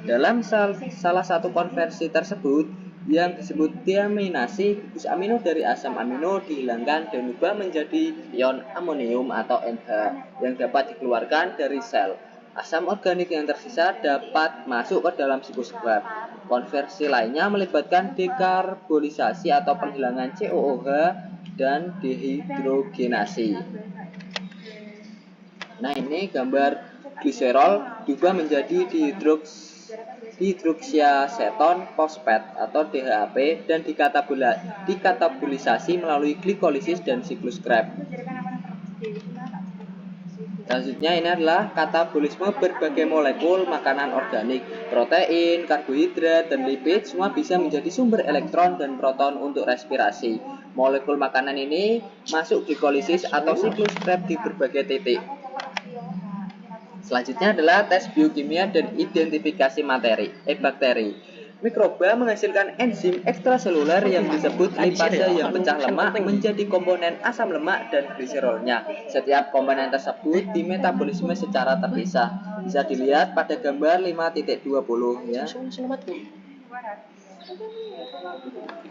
Dalam salah satu konversi tersebut yang disebut deaminasi, gugus amino dari asam amino dihilangkan dan berubah menjadi ion amonium atau NH yang dapat dikeluarkan dari sel. Asam organik yang tersisa dapat masuk ke dalam siklus Krebs. Konversi lainnya melibatkan dekarbonisasi atau penghilangan COOH dan dehidrogenasi. Nah, ini gambar gliserol diubah menjadi dihidroksiaseton fosfat atau DHAP dan dikatabolisasi melalui glikolisis dan siklus Krebs. Selanjutnya ini adalah katabolisme berbagai molekul makanan organik, protein, karbohidrat, dan lipid semua bisa menjadi sumber elektron dan proton untuk respirasi. Molekul makanan ini masuk glikolisis atau siklus Krebs di berbagai titik. Selanjutnya adalah tes biokimia dan identifikasi bakteri. Mikroba menghasilkan enzim ekstraseluler yang disebut lipase yang pecah lemak menjadi komponen asam lemak dan gliserolnya. Setiap komponen tersebut dimetabolisme secara terpisah. Bisa dilihat pada gambar 5.20 ya.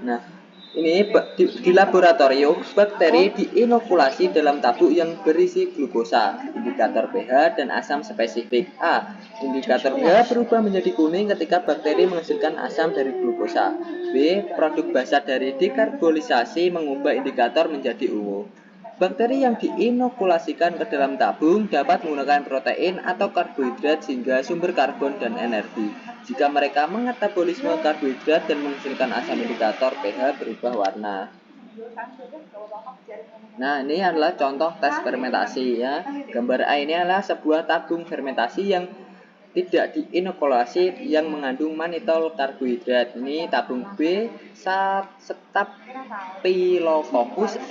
Nah, ini di laboratorium bakteri diinokulasi dalam tabung yang berisi glukosa, indikator pH dan asam spesifik. A. Indikator pH berubah menjadi kuning ketika bakteri menghasilkan asam dari glukosa. B. Produk basa dari dekarbonisasi mengubah indikator menjadi ungu. Bakteri yang diinokulasikan ke dalam tabung dapat menggunakan protein atau karbohidrat sehingga sumber karbon dan energi. Jika mereka mengetabolisme karbohidrat dan menghasilkan asam, indikator pH berubah warna. Nah, ini adalah contoh tes fermentasi ya. Gambar A ini adalah sebuah tabung fermentasi yang tidak diinokulasi yang mengandung manitol karbohidrat. Ini tabung B, Staphylococcus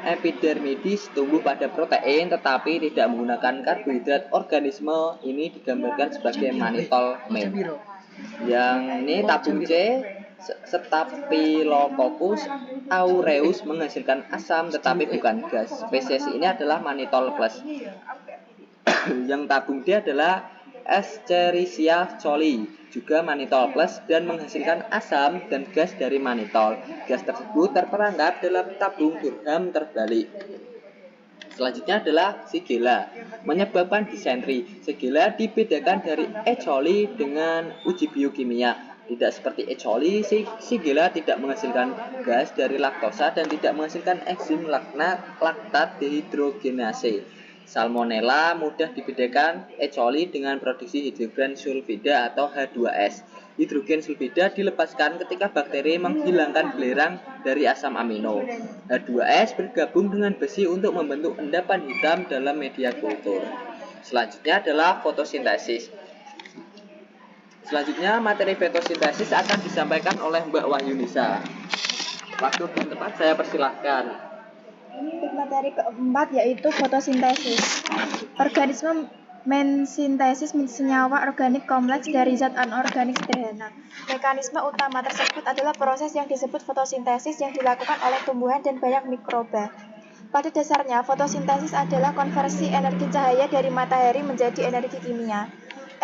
epidermidis tumbuh pada protein tetapi tidak menggunakan karbohidrat. Organisme ini digambarkan sebagai manitol main. Yang ini tabung C, Staphylococcus aureus menghasilkan asam tetapi bukan gas. Spesies ini adalah manitol plus. Yang tabung D adalah Escherichia coli, juga manitol plus dan menghasilkan asam dan gas dari manitol. Gas tersebut terperangkap dalam tabung Durham terbalik. Selanjutnya adalah Shigella, menyebabkan disentri. Shigella dibedakan dari E. coli dengan uji biokimia. Tidak seperti E. coli, Shigella tidak menghasilkan gas dari laktosa dan tidak menghasilkan enzim laktat dehidrogenase. Salmonella mudah dibedakan E. coli dengan produksi hidrogen sulfida atau H2S. Hidrogen sulfida dilepaskan ketika bakteri menghilangkan belerang dari asam amino. H2S bergabung dengan besi untuk membentuk endapan hitam dalam media kultur. Selanjutnya adalah fotosintesis. Selanjutnya materi fotosintesis akan disampaikan oleh Mbak Wahyunisa. Waktu dan tempat saya persilahkan. Untuk materi keempat yaitu fotosintesis. Organisme mensintesis senyawa organik kompleks dari zat anorganik sederhana. Mekanisme utama tersebut adalah proses yang disebut fotosintesis yang dilakukan oleh tumbuhan dan banyak mikroba. Pada dasarnya, fotosintesis adalah konversi energi cahaya dari matahari menjadi energi kimia.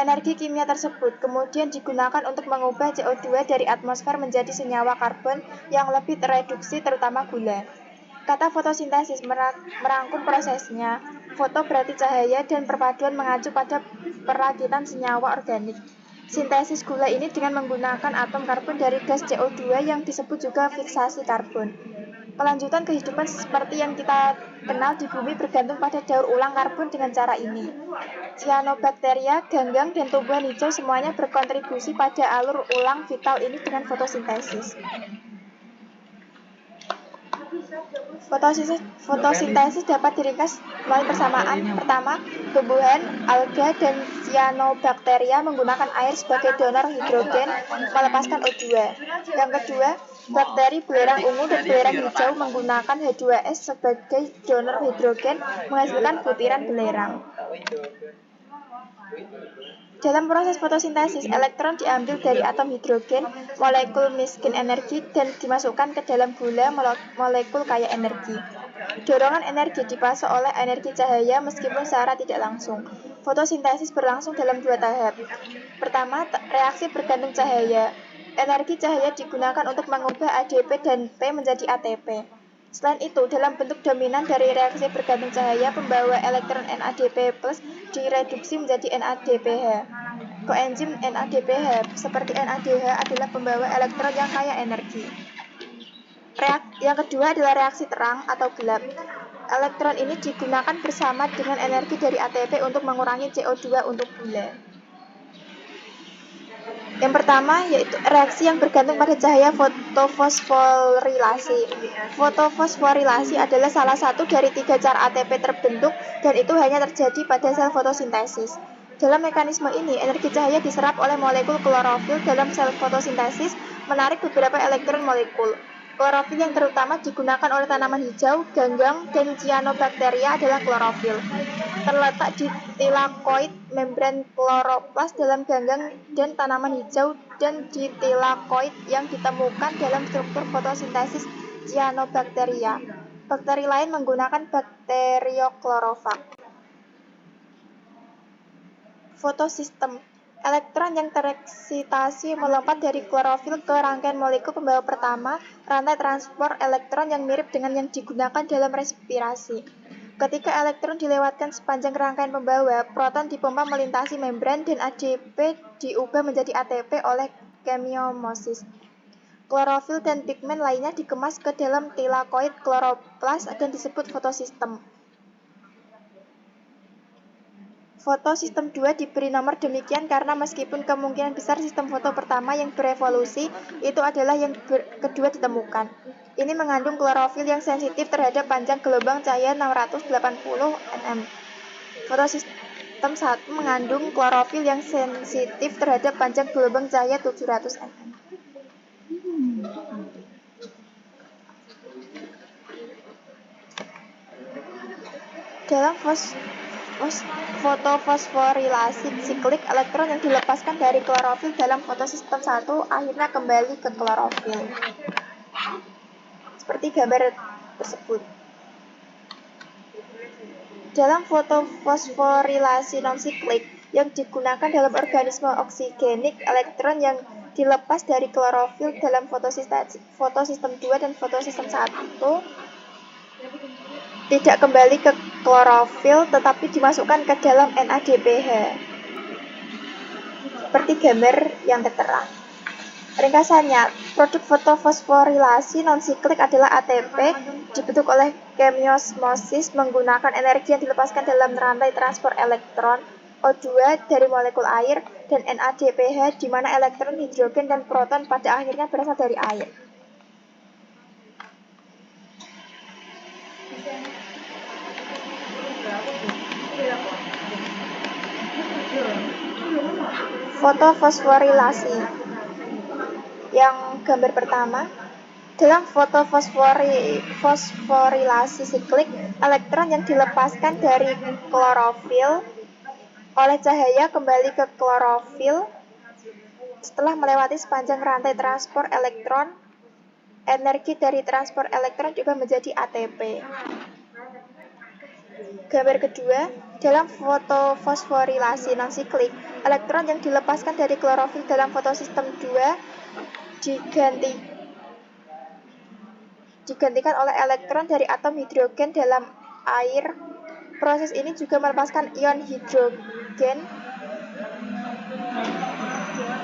Energi kimia tersebut kemudian digunakan untuk mengubah CO2 dari atmosfer menjadi senyawa karbon yang lebih tereduksi, terutama gula. Kata fotosintesis merangkum prosesnya. Foto berarti cahaya dan perpaduan mengacu pada perakitan senyawa organik. sintesis gula ini dengan menggunakan atom karbon dari gas CO2 yang disebut juga fiksasi karbon. Kelanjutan kehidupan seperti yang kita kenal di bumi bergantung pada daur ulang karbon dengan cara ini. Cyanobacteria, ganggang, dan tumbuhan hijau semuanya berkontribusi pada alur ulang vital ini dengan fotosintesis. Fotosintesis dapat diringkas melalui persamaan. Pertama, tumbuhan, alga, dan cyanobacteria menggunakan air sebagai donor hidrogen melepaskan O2. Yang kedua, bakteri belerang ungu dan belerang hijau menggunakan H2S sebagai donor hidrogen menghasilkan butiran belerang. Dalam proses fotosintesis, elektron diambil dari atom hidrogen, molekul miskin energi, dan dimasukkan ke dalam gula, molekul kaya energi. Dorongan energi dipasok oleh energi cahaya meskipun secara tidak langsung. Fotosintesis berlangsung dalam 2 tahap. Pertama, reaksi bergantung cahaya. Energi cahaya digunakan untuk mengubah ADP dan P menjadi ATP. Selain itu, dalam bentuk dominan dari reaksi bergantung cahaya, pembawa elektron NADP+ direduksi menjadi NADPH. Koenzim NADPH seperti NADH adalah pembawa elektron yang kaya energi. Yang kedua adalah reaksi terang atau gelap. Elektron ini digunakan bersama dengan energi dari ATP untuk mengurangi CO2 untuk gula. Yang pertama yaitu reaksi yang bergantung pada cahaya fotofosforilasi. Fotofosforilasi adalah salah satu dari 3 cara ATP terbentuk dan itu hanya terjadi pada sel fotosintesis. Dalam mekanisme ini, energi cahaya diserap oleh molekul klorofil dalam sel fotosintesis, menarik beberapa elektron molekul. Klorofil yang terutama digunakan oleh tanaman hijau, ganggang, dan cyanobacteria adalah klorofil. Terletak di tilakoid membran kloroplas dalam ganggang dan tanaman hijau dan di tilakoid yang ditemukan dalam struktur fotosintesis cyanobacteria. Bakteri lain menggunakan bakterioklorofag. Fotosistem. Elektron yang tereksitasi melompat dari klorofil ke rangkaian molekul pembawa pertama, rantai transport elektron yang mirip dengan yang digunakan dalam respirasi. Ketika elektron dilewatkan sepanjang rangkaian pembawa, proton dipompa melintasi membran dan ADP diubah menjadi ATP oleh chemiomosis. Klorofil dan pigmen lainnya dikemas ke dalam tilakoid kloroplas dan disebut fotosistem. Fotosistem 2 diberi nomor demikian karena meskipun kemungkinan besar sistem foto pertama yang berevolusi itu adalah yang kedua ditemukan. Ini mengandung klorofil yang sensitif terhadap panjang gelombang cahaya 680 nm. Fotosistem 1 mengandung klorofil yang sensitif terhadap panjang gelombang cahaya 700 nm. Dalam fotofosforilasi siklik, elektron yang dilepaskan dari klorofil dalam fotosistem 1 akhirnya kembali ke klorofil. Seperti gambar tersebut. Dalam fotofosforilasi non-siklik yang digunakan dalam organisme oksigenik, elektron yang dilepas dari klorofil dalam fotosistem 2 dan fotosistem 1 tidak kembali ke klorofil tetapi dimasukkan ke dalam NADPH. Seperti gambar yang tertera. Ringkasannya, produk fotofosforilasi non-siklik adalah ATP dibentuk oleh chemiosmosis menggunakan energi yang dilepaskan dalam rantai transport elektron O2 dari molekul air dan NADPH di mana elektron, hidrogen, dan proton pada akhirnya berasal dari air. Fotofosforilasi. Yang gambar pertama, dalam fotofosforilasi siklik, elektron yang dilepaskan dari klorofil oleh cahaya kembali ke klorofil setelah melewati sepanjang rantai transport elektron. Energi dari transport elektron juga menjadi ATP. Gambar kedua, dalam fotofosforilasi non-siklik, elektron yang dilepaskan dari klorofil dalam fotosistem 2 digantikan oleh elektron dari atom hidrogen dalam air. Proses ini juga melepaskan ion hidrogen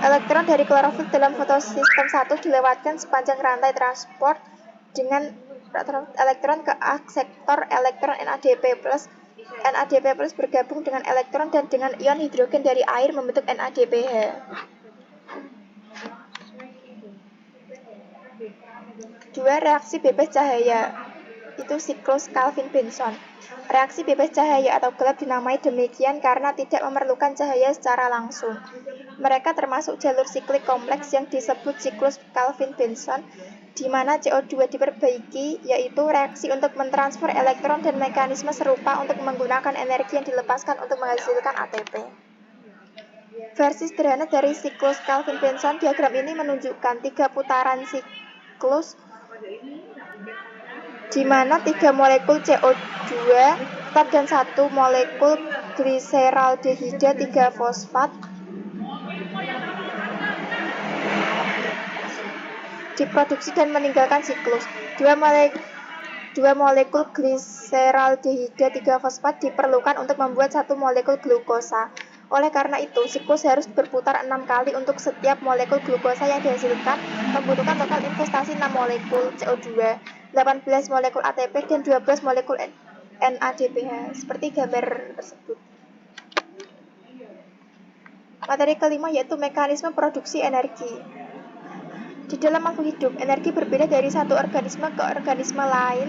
Elektron dari klorofil dalam fotosistem 1 dilewatkan sepanjang rantai transport dengan elektron ke akseptor elektron NADP+. NADP+ bergabung dengan elektron dan dengan ion hidrogen dari air membentuk NADPH. Dua, reaksi bebas cahaya, itu siklus Calvin-Benson. Reaksi bebas cahaya atau gelap dinamai demikian karena tidak memerlukan cahaya secara langsung. Mereka termasuk jalur siklik kompleks yang disebut siklus Calvin-Benson, di mana CO2 diperbaiki, yaitu reaksi untuk mentransfer elektron dan mekanisme serupa untuk menggunakan energi yang dilepaskan untuk menghasilkan ATP. Versi sederhana dari siklus Calvin-Benson, diagram ini menunjukkan 3 putaran siklus di mana 3 molekul CO2 tetap dan 1 molekul gliseraldehida 3-fosfat diproduksi dan meninggalkan siklus. 2 molekul gliseraldehida 3-fosfat diperlukan untuk membuat 1 molekul glukosa. Oleh karena itu, siklus harus berputar 6 kali untuk setiap molekul glukosa yang dihasilkan, membutuhkan total investasi 6 molekul CO2, 18 molekul ATP, dan 12 molekul NADPH, seperti gambar tersebut. Materi kelima yaitu mekanisme produksi energi. Di dalam makhluk hidup, energi berbeda dari satu organisme ke organisme lain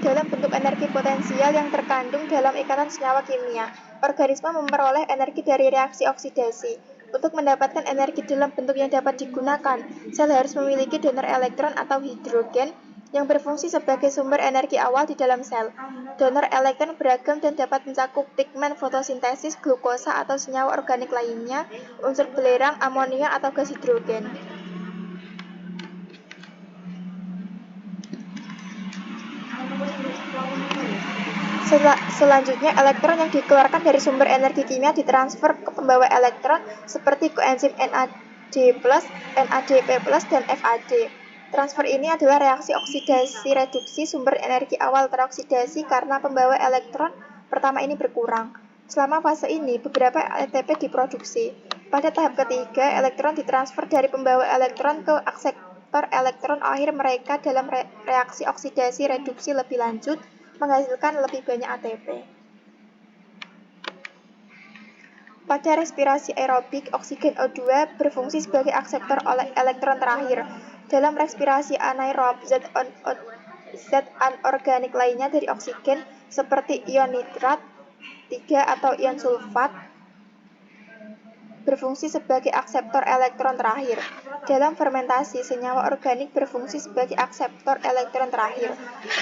dalam bentuk energi potensial yang terkandung dalam ikatan senyawa kimia. Organisme memperoleh energi dari reaksi oksidasi. Untuk mendapatkan energi dalam bentuk yang dapat digunakan, sel harus memiliki donor elektron atau hidrogen yang berfungsi sebagai sumber energi awal di dalam sel. Donor elektron beragam dan dapat mencakup pigmen fotosintesis, glukosa atau senyawa organik lainnya, unsur belerang, amonia atau gas hidrogen. Selanjutnya, elektron yang dikeluarkan dari sumber energi kimia ditransfer ke pembawa elektron seperti koenzim NAD+, NADP+, dan FAD. Transfer ini adalah reaksi oksidasi reduksi sumber energi awal teroksidasi karena pembawa elektron pertama ini berkurang. Selama fase ini, beberapa ATP diproduksi. Pada tahap ketiga, elektron ditransfer dari pembawa elektron ke akseptor elektron akhir mereka dalam reaksi oksidasi reduksi lebih lanjut, menghasilkan lebih banyak ATP. Pada respirasi aerobik, oksigen O2 berfungsi sebagai akseptor elektron terakhir. Dalam respirasi anaerob, zat anorganik lainnya dari oksigen, seperti ion nitrat 3 atau ion sulfat, berfungsi sebagai akseptor elektron terakhir. Dalam fermentasi, senyawa organik berfungsi sebagai akseptor elektron terakhir.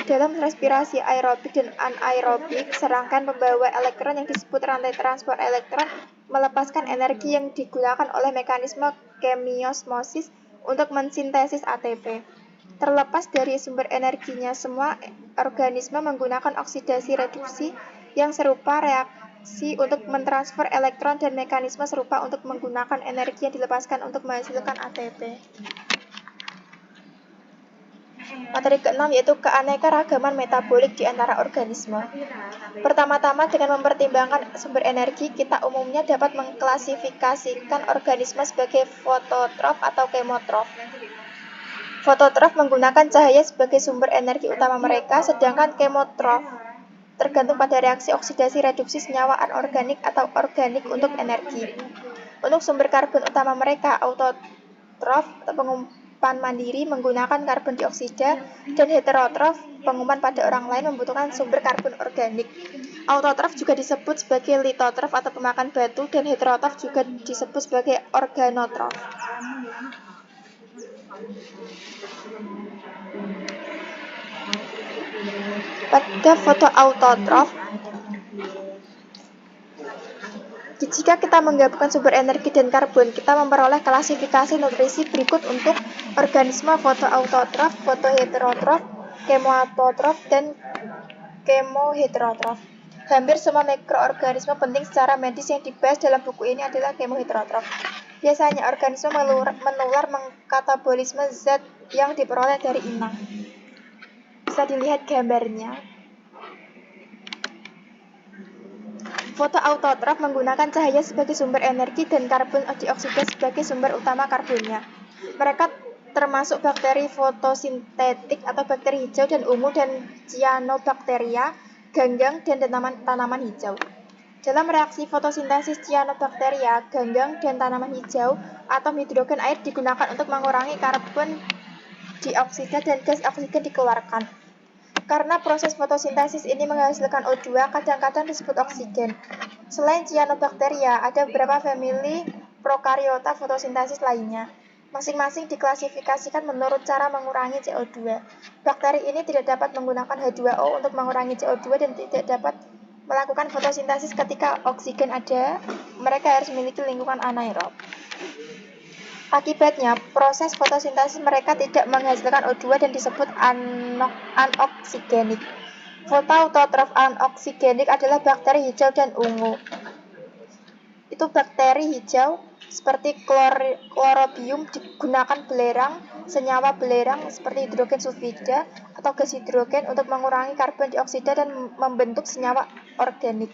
Dalam respirasi aerobik dan anaerobik, serangkaian pembawa elektron yang disebut rantai transport elektron melepaskan energi yang digunakan oleh mekanisme kemiosmosis untuk mensintesis ATP. Terlepas dari sumber energinya, semua organisme menggunakan oksidasi reduksi yang serupa reaksi untuk mentransfer elektron dan mekanisme serupa untuk menggunakan energi yang dilepaskan untuk menghasilkan ATP. Materi keenam yaitu keanekaragaman metabolik di antara organisme. Pertama-tama, dengan mempertimbangkan sumber energi, kita umumnya dapat mengklasifikasikan organisme sebagai fototrof atau kemotrof. Fototrof menggunakan cahaya sebagai sumber energi utama mereka, sedangkan kemotrof tergantung pada reaksi oksidasi reduksi senyawa anorganik atau organik untuk energi. Untuk sumber karbon utama mereka, autotrof atau pengumpan mandiri menggunakan karbon dioksida, dan heterotrof, pengumpan pada orang lain, membutuhkan sumber karbon organik. Autotrof juga disebut sebagai litotrof atau pemakan batu, dan heterotrof juga disebut sebagai organotrof. Pada fotoautotrof, jika kita menggabungkan sumber energi dan karbon, kita memperoleh klasifikasi nutrisi berikut untuk organisme fotoautotrof, fotoheterotrof, kemoautotrof, dan kemoheterotrof. Hampir semua mikroorganisme penting secara medis yang dibahas dalam buku ini adalah kemoheterotrof. Biasanya organisme menular mengkatabolisme zat yang diperoleh dari inang. Bisa dilihat gambarnya. Fotoautotrof menggunakan cahaya sebagai sumber energi dan karbon dioksida sebagai sumber utama karbonnya. Mereka termasuk bakteri fotosintetik atau bakteri hijau dan ungu dan cyanobacteria, ganggang, dan tanaman hijau. Dalam reaksi fotosintesis cyanobacteria, ganggang, dan tanaman hijau, atom hidrogen air digunakan untuk mengurangi karbon dioksida dan gas oksigen dikeluarkan. Karena proses fotosintesis ini menghasilkan O2, kadang-kadang disebut oksigen. Selain cyanobacteria, ada beberapa famili prokariota fotosintesis lainnya. Masing-masing diklasifikasikan menurut cara mengurangi CO2. Bakteri ini tidak dapat menggunakan H2O untuk mengurangi CO2 dan tidak dapat melakukan fotosintesis ketika oksigen ada. Mereka harus memiliki lingkungan anaerob. Akibatnya, proses fotosintesis mereka tidak menghasilkan O2 dan disebut anoksigenik. Fotoautotrof anoksigenik adalah bakteri hijau dan ungu. Itu bakteri hijau seperti klorobium digunakan belerang, senyawa belerang seperti hidrogen sulfida atau gas hidrogen untuk mengurangi karbon dioksida dan membentuk senyawa organik.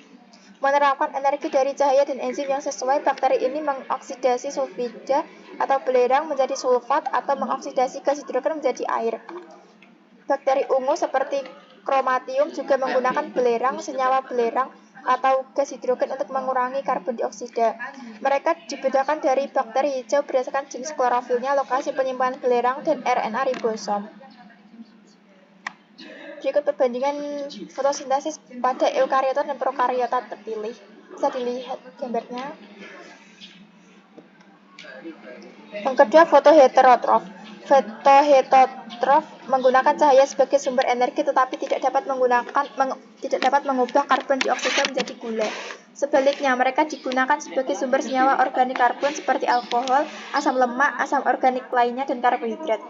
Menerapkan energi dari cahaya dan enzim yang sesuai, bakteri ini mengoksidasi sulfida atau belerang menjadi sulfat atau mengoksidasi gas hidrogen menjadi air. Bakteri ungu seperti kromatium juga menggunakan belerang, senyawa belerang, atau gas hidrogen untuk mengurangi karbon dioksida. Mereka dibedakan dari bakteri hijau berdasarkan jenis klorofilnya, lokasi penyimpanan belerang, dan RNA ribosom. Berikut perbandingan fotosintesis pada eukariota dan prokariota terpilih. Bisa dilihat gambarnya. Yang kedua, fotoheterotrof. Fotoheterotrof menggunakan cahaya sebagai sumber energi tetapi tidak dapat mengubah karbon dioksida menjadi gula. Sebaliknya, mereka digunakan sebagai sumber senyawa organik karbon seperti alkohol, asam lemak, asam organik lainnya, dan karbohidrat.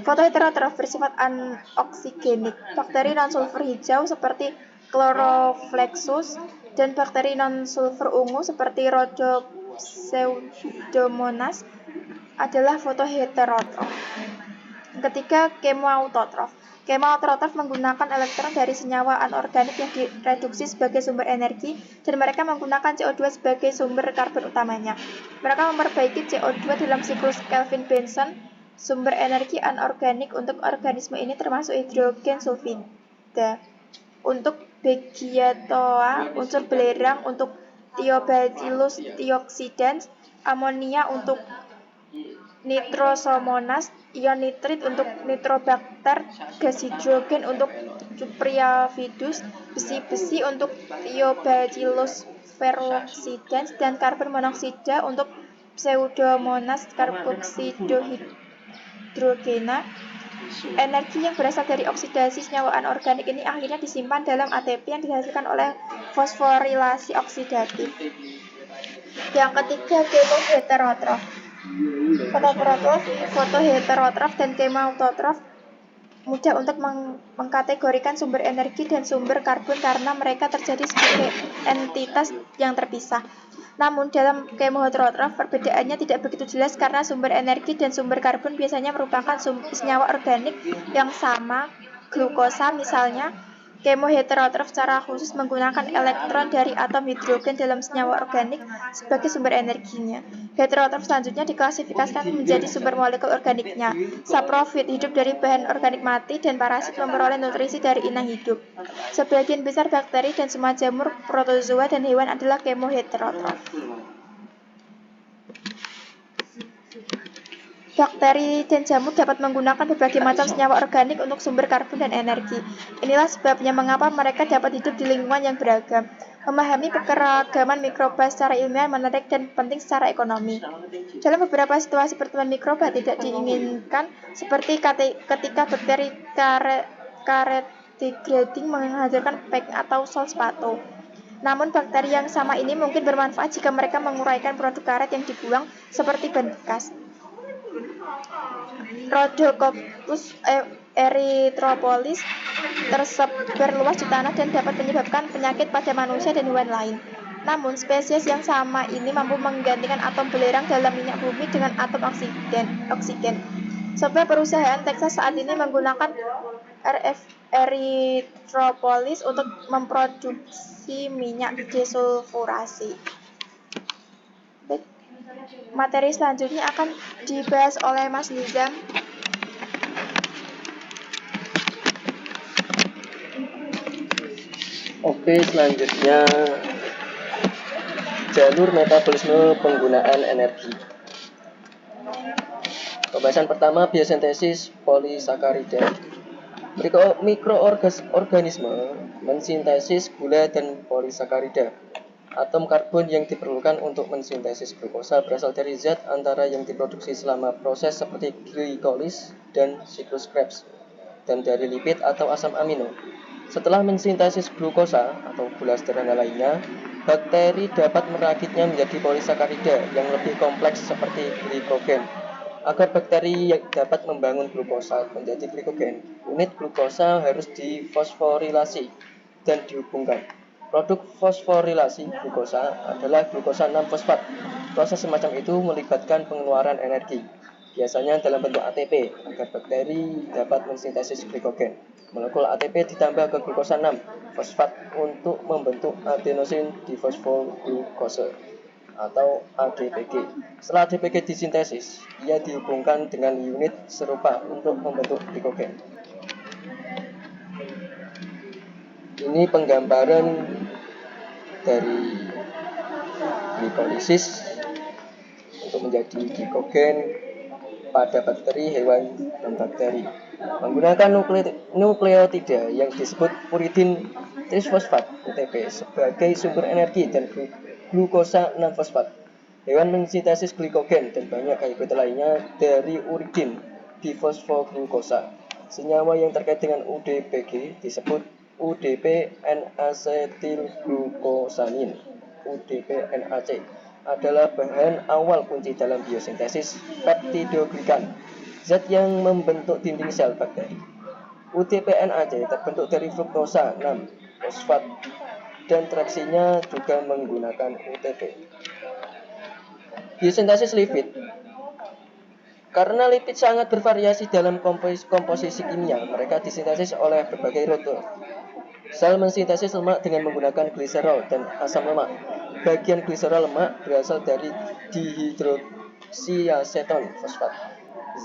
Fotoheterotrof bersifat anoksigenik. Bakteri non-sulfur hijau seperti Chloroflexus dan bakteri non-sulfur ungu seperti Rhodopseudomonas adalah fotoheterotrof. Ketiga, kemoautotrof. Kemoautotrof menggunakan elektron dari senyawa anorganik yang direduksi sebagai sumber energi dan mereka menggunakan CO2 sebagai sumber karbon utamanya. Mereka memperbaiki CO2 dalam siklus Kelvin-Benson. Sumber energi anorganik untuk organisme ini termasuk hidrogen sulfida untuk Beggiatoa, unsur belerang untuk Thiobacillus thiocsidans, amonia untuk Nitrosomonas, ion nitrit untuk Nitrobacter, gas hidrogen untuk Cupriavidus, besi-besi untuk Thiobacillus ferrooxidans, dan karbon monoksida untuk Pseudomonas carboxylohydrogena. Energi yang berasal dari oksidasi senyawa anorganik ini akhirnya disimpan dalam ATP yang dihasilkan oleh fosforilasi oksidatif. Yang ketiga, kemoheterotrof. Fotoheterotrof dan kemoautotrof mudah untuk mengkategorikan sumber energi dan sumber karbon karena mereka terjadi sebagai entitas yang terpisah. Namun dalam kemoheterotrof perbedaannya tidak begitu jelas karena sumber energi dan sumber karbon biasanya merupakan senyawa organik yang sama, glukosa misalnya. Kemoheterotrof secara khusus menggunakan elektron dari atom hidrogen dalam senyawa organik sebagai sumber energinya. Heterotrof selanjutnya diklasifikasikan menjadi sumber molekul organiknya. Saprofit hidup dari bahan organik mati dan parasit memperoleh nutrisi dari inang hidup. Sebagian besar bakteri dan semua jamur, protozoa, dan hewan adalah kemoheterotrof. Bakteri dan jamur dapat menggunakan berbagai macam senyawa organik untuk sumber karbon dan energi. Inilah sebabnya mengapa mereka dapat hidup di lingkungan yang beragam. Memahami kekeragaman mikroba secara ilmiah menarik dan penting secara ekonomi. Dalam beberapa situasi pertemuan mikroba tidak diinginkan, seperti ketika bakteri karet degrading menghasilkan pek atau sol sepatu. Namun bakteri yang sama ini mungkin bermanfaat jika mereka menguraikan produk karet yang dibuang seperti ban bekas. Rhodococcus erythropolis tersebar luas di tanah dan dapat menyebabkan penyakit pada manusia dan hewan lain. Namun, spesies yang sama ini mampu menggantikan atom belerang dalam minyak bumi dengan atom oksigen. Sebuah perusahaan Texas saat ini menggunakan eritropolis untuk memproduksi minyak desulfurasi. Baik, materi selanjutnya akan dibahas oleh Mas Nizam. Oke, selanjutnya jalur metabolisme penggunaan energi. Pembahasan pertama, biosintesis polisakarida. Mikroorganisme mensintesis gula dan polisakarida. Atom karbon yang diperlukan untuk mensintesis glukosa berasal dari zat antara yang diproduksi selama proses seperti glikolis dan siklus Krebs, dan dari lipid atau asam amino. Setelah mensintesis glukosa atau gula sederhana lainnya, bakteri dapat merakitnya menjadi polisakarida yang lebih kompleks seperti glikogen. Agar bakteri dapat membangun glukosa menjadi glikogen, unit glukosa harus difosforilasi dan dihubungkan. Produk fosforilasi glukosa adalah glukosa 6-fosfat. Proses semacam itu melibatkan pengeluaran energi, biasanya dalam bentuk ATP, agar bakteri dapat mensintesis glikogen. Molekul ATP ditambah ke glukosa 6-fosfat untuk membentuk adenosin difosfoglucose atau ADPG. Setelah ADPG disintesis, ia dihubungkan dengan unit serupa untuk membentuk glikogen. Ini penggambaran dari glikolisis untuk menjadi glikogen pada bakteri, hewan, dan bakteri. Menggunakan nukleotida yang disebut uridin trisfosfat (UTP) sebagai sumber energi dan glukosa 6-fosfat. Hewan mensintesis glikogen dan banyak hibrid lainnya dari uridin difosfoglukosa. Senyawa yang terkait dengan UDPG disebut UDP N-asetilglukosanin (UDP-NAC) adalah bahan awal kunci dalam biosintesis peptidoglikan, zat yang membentuk dinding sel bakteri. UDP-NAC terbentuk dari fruktosa 6-fosfat dan reaksinya juga menggunakan UTP. Biosintesis lipid. Karena lipid sangat bervariasi dalam komposisi kimia, mereka disintesis oleh berbagai rute. Sel mensintesis lemak dengan menggunakan gliserol dan asam lemak. Bagian gliserol lemak berasal dari dihidroksiaseton fosfat,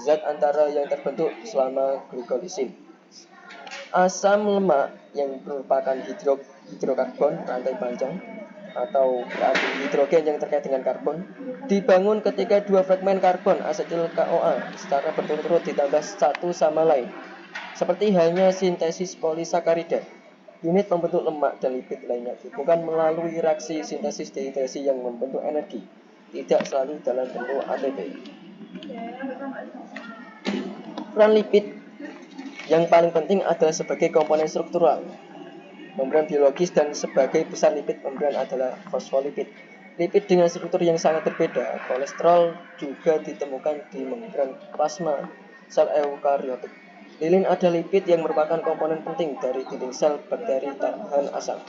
zat antara yang terbentuk selama glikolisin. Asam lemak yang merupakan hidrokarbon rantai panjang atau berarti hidrogen yang terkait dengan karbon, dibangun ketika dua fragmen karbon asetil KOA secara berturut-turut ditambah satu sama lain. Seperti halnya sintesis polisakarida, unit pembentuk lemak dan lipid lainnya bukan melalui reaksi sintesis dehidrasi yang membentuk energi, tidak selalu dalam bentuk ATP. Peran lipid yang paling penting adalah sebagai komponen struktural membran biologis, dan sebagai besar lipid membran adalah fosfolipid. Lipid dengan struktur yang sangat berbeda, kolesterol, juga ditemukan di membran plasma sel eukariotik. Lilin ada lipid yang merupakan komponen penting dari dinding sel bakteri tahan asam.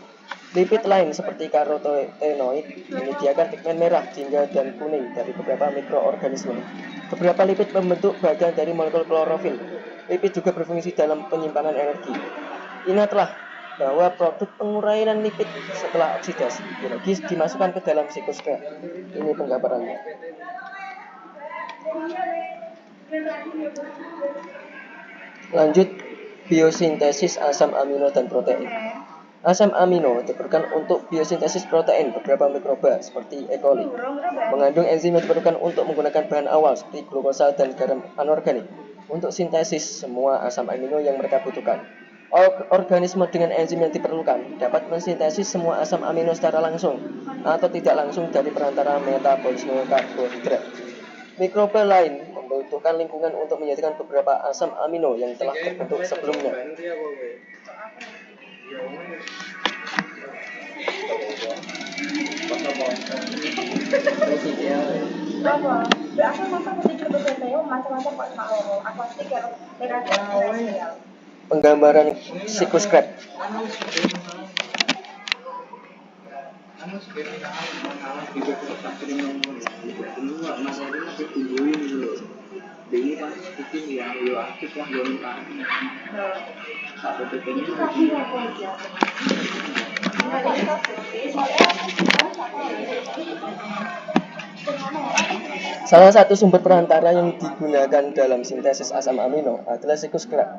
Lipid lain seperti karotenoid menyediakan pigmen merah, jingga, dan kuning dari beberapa mikroorganisme. Beberapa lipid membentuk bagian dari molekul klorofil. Lipid juga berfungsi dalam penyimpanan energi. Ingatlah bahwa produk penguraian lipid setelah oksidasi biologis dimasukkan ke dalam siklus Krebs. Ini penggambarannya. Lanjut, biosintesis asam amino dan protein. Asam amino diperlukan untuk biosintesis protein beberapa mikroba seperti E. coli. Mengandung enzim yang diperlukan untuk menggunakan bahan awal seperti glukosa dan garam anorganik untuk sintesis semua asam amino yang mereka butuhkan. Organisme dengan enzim yang diperlukan dapat mensintesis semua asam amino secara langsung atau tidak langsung dari perantara metabolisme karbohidrat. Mikroba lain membutuhkan lingkungan untuk menyediakan beberapa asam amino yang telah terbentuk sebelumnya. Penggambaran siklus Krebs. Salah satu sumber perantara yang digunakan dalam sintesis asam amino adalah siklus Krebs.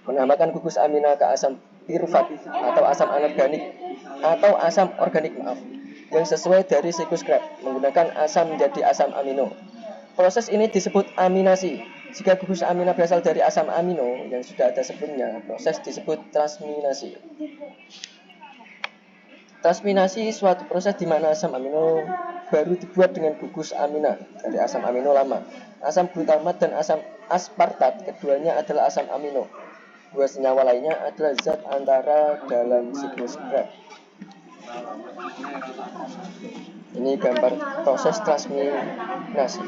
Menambahkan gugus amina ke asam pirufat atau asam anorganik atau asam organik yang sesuai dari siklus Krebs menggunakan asam menjadi asam amino. Proses ini disebut aminasi. Jika gugus amina berasal dari asam amino yang sudah ada sebelumnya, proses disebut transminasi. Transminasi suatu proses di mana asam amino baru dibuat dengan gugus amina dari asam amino lama. Asam glutamat dan asam aspartat keduanya adalah asam amino. Dua senyawa lainnya adalah zat antara dalam siklus Krebs. Ini gambar proses transminasi.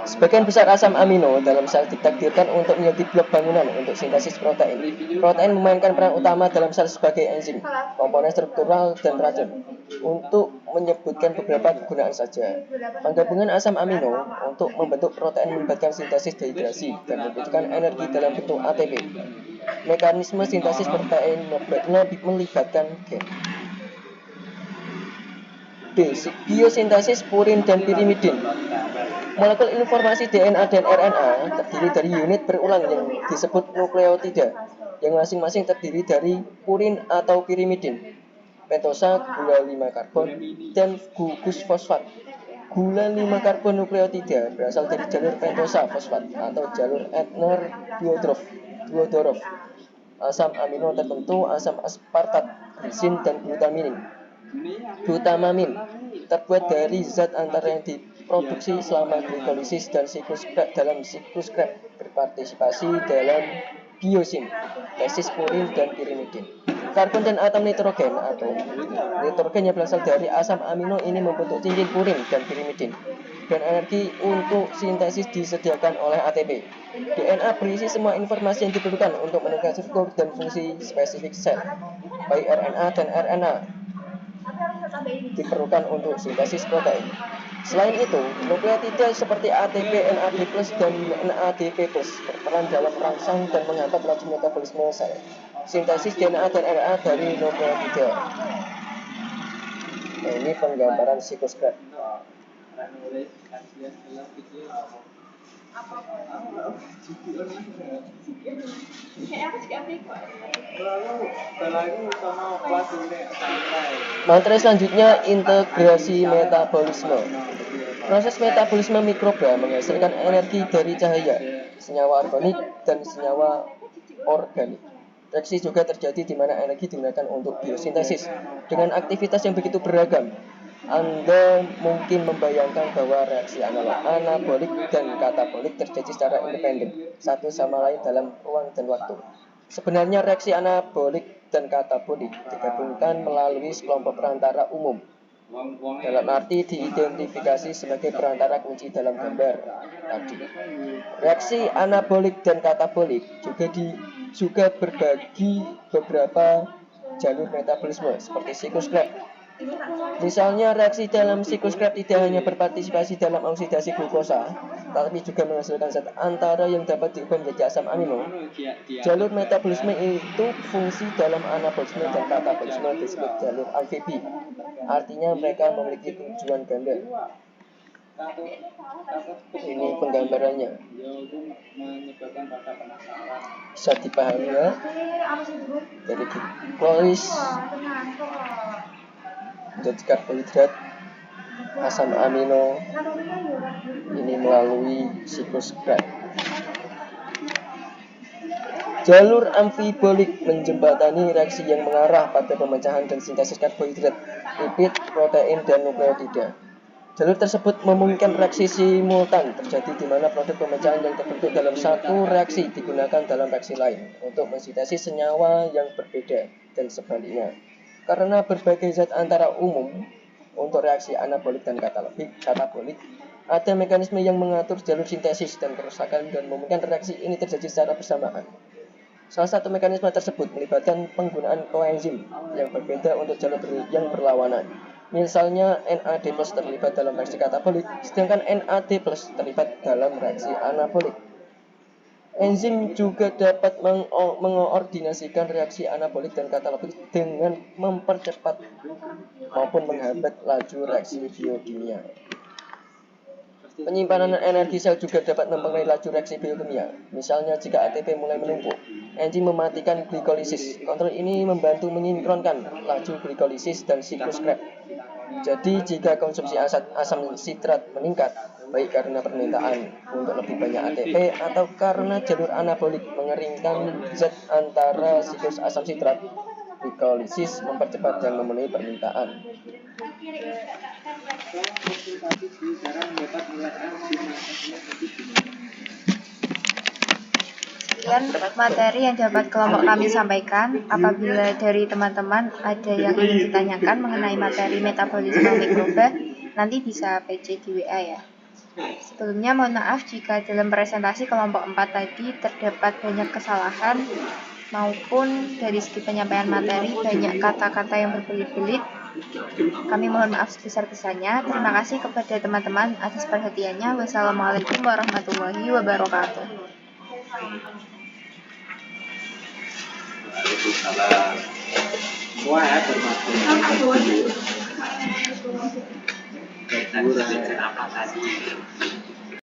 Sebagian besar asam amino dalam sel ditakdirkan untuk menjadi blok bangunan untuk sintesis protein. Protein memainkan peran utama dalam sel sebagai enzim, komponen struktural, dan racun. Untuk menyebutkan beberapa kegunaan saja, penggabungan asam amino untuk membentuk protein melibatkan sintesis dehidrasi dan membutuhkan energi dalam bentuk ATP. Mekanisme sintesis protein melibatkan gen. B. Biosintesis purin dan pirimidin. Molekul informasi DNA dan RNA terdiri dari unit berulang yang disebut nukleotida, yang masing-masing terdiri dari purin atau pirimidin, pentosa gula 5 karbon, dan gugus fosfat. Gula 5 karbon nukleotida berasal dari jalur pentosa fosfat atau jalur Etner-Duodorov. Asam amino tertentu, asam aspartat, glisin, dan glutamamin terbuat dari zat antara yang diproduksi selama glikolisis dan siklus Krebs dalam siklus Krebs berpartisipasi dalam biosintesis purin dan pirimidin. Karbon dan atom nitrogen atau nitrogen yang berasal dari asam amino ini membentuk cincin purin dan pirimidin, dan energi untuk sintesis disediakan oleh ATP. DNA berisi semua informasi yang diperlukan untuk menentukan struktur dan fungsi spesifik sel, baik RNA dan RNA diperlukan untuk sintesis protein. Selain itu, nukleotida seperti ATP, NAD+, dan NADP+ berperan dalam merangsang dan menghambat laju metabolisme sel. Sintesis DNA dan RNA dari nukleotida. Nah, ini penggambaran siklus Krebs. Materi selanjutnya, integrasi metabolisme. Proses metabolisme mikroba menghasilkan energi dari cahaya, senyawa organik, dan senyawa organik. Reaksi juga terjadi di mana energi digunakan untuk biosintesis dengan aktivitas yang begitu beragam. Anda mungkin membayangkan bahwa reaksi anabolik dan katabolik terjadi secara independen satu sama lain dalam ruang dan waktu. Sebenarnya reaksi anabolik dan katabolik digabungkan melalui sekelompok perantara umum, dalam arti diidentifikasi sebagai perantara kunci dalam gambar tadi. Reaksi anabolik dan katabolik juga berbagi beberapa jalur metabolisme seperti siklus Krebs. Misalnya, reaksi dalam siklus Krebs tidak hanya berpartisipasi dalam oksidasi glukosa, tetapi juga menghasilkan zat antara yang dapat diubah menjadi asam amino. Jalur metabolisme itu fungsi dalam anabolisme dan katabolisme disebut jalur amfibi. Artinya mereka memiliki tujuan ganda. Ini penggambarannya. Bisa dipahami ya? Dari glukosis menjadi karbohidrat, asam amino ini melalui siklus Krebs. Jalur amfibolik menjembatani reaksi yang mengarah pada pemecahan dan sintesis karbohidrat, lipid, protein, dan nukleotida. Jalur tersebut memungkinkan reaksi simultan terjadi di mana produk pemecahan yang terbentuk dalam satu reaksi digunakan dalam reaksi lain untuk mensintesis senyawa yang berbeda dan sebaliknya. Karena berbagai zat antara umum untuk reaksi anabolik dan katabolik, ada mekanisme yang mengatur jalur sintesis dan kerusakan dan memungkinkan reaksi ini terjadi secara bersamaan. Salah satu mekanisme tersebut melibatkan penggunaan koenzim yang berbeda untuk jalur yang berlawanan. Misalnya NAD+ terlibat dalam reaksi katabolik, sedangkan NAD+ terlibat dalam reaksi anabolik. Enzim juga dapat mengoordinasikan reaksi anabolik dan katabolik dengan mempercepat maupun menghambat laju reaksi biokimia. Penyimpanan energi sel juga dapat mempengaruhi laju reaksi biokimia. Misalnya jika ATP mulai menumpuk, enzim mematikan glikolisis. Kontrol ini membantu mensinkronkan laju glikolisis dan siklus Krebs. Jadi jika konsumsi asam sitrat meningkat, baik karena permintaan untuk lebih banyak ATP atau karena jalur anabolik mengeringkan zat antara siklus asam sitrat, glikolisis mempercepat dan memenuhi permintaan. Sekian materi yang dapat kelompok kami sampaikan. Apabila dari teman-teman ada yang ingin ditanyakan mengenai materi metabolisme mikroba, nanti bisa PC di WA ya. Sebelumnya mohon maaf jika dalam presentasi kelompok 4 tadi terdapat banyak kesalahan maupun dari segi penyampaian materi banyak kata-kata yang berbelit-belit. Kami mohon maaf sebesar-besarnya. Terima kasih kepada teman-teman atas perhatiannya. Wassalamualaikum warahmatullahi wabarakatuh. Waalaikumsalam. Wah, bermakna. Apa tadi?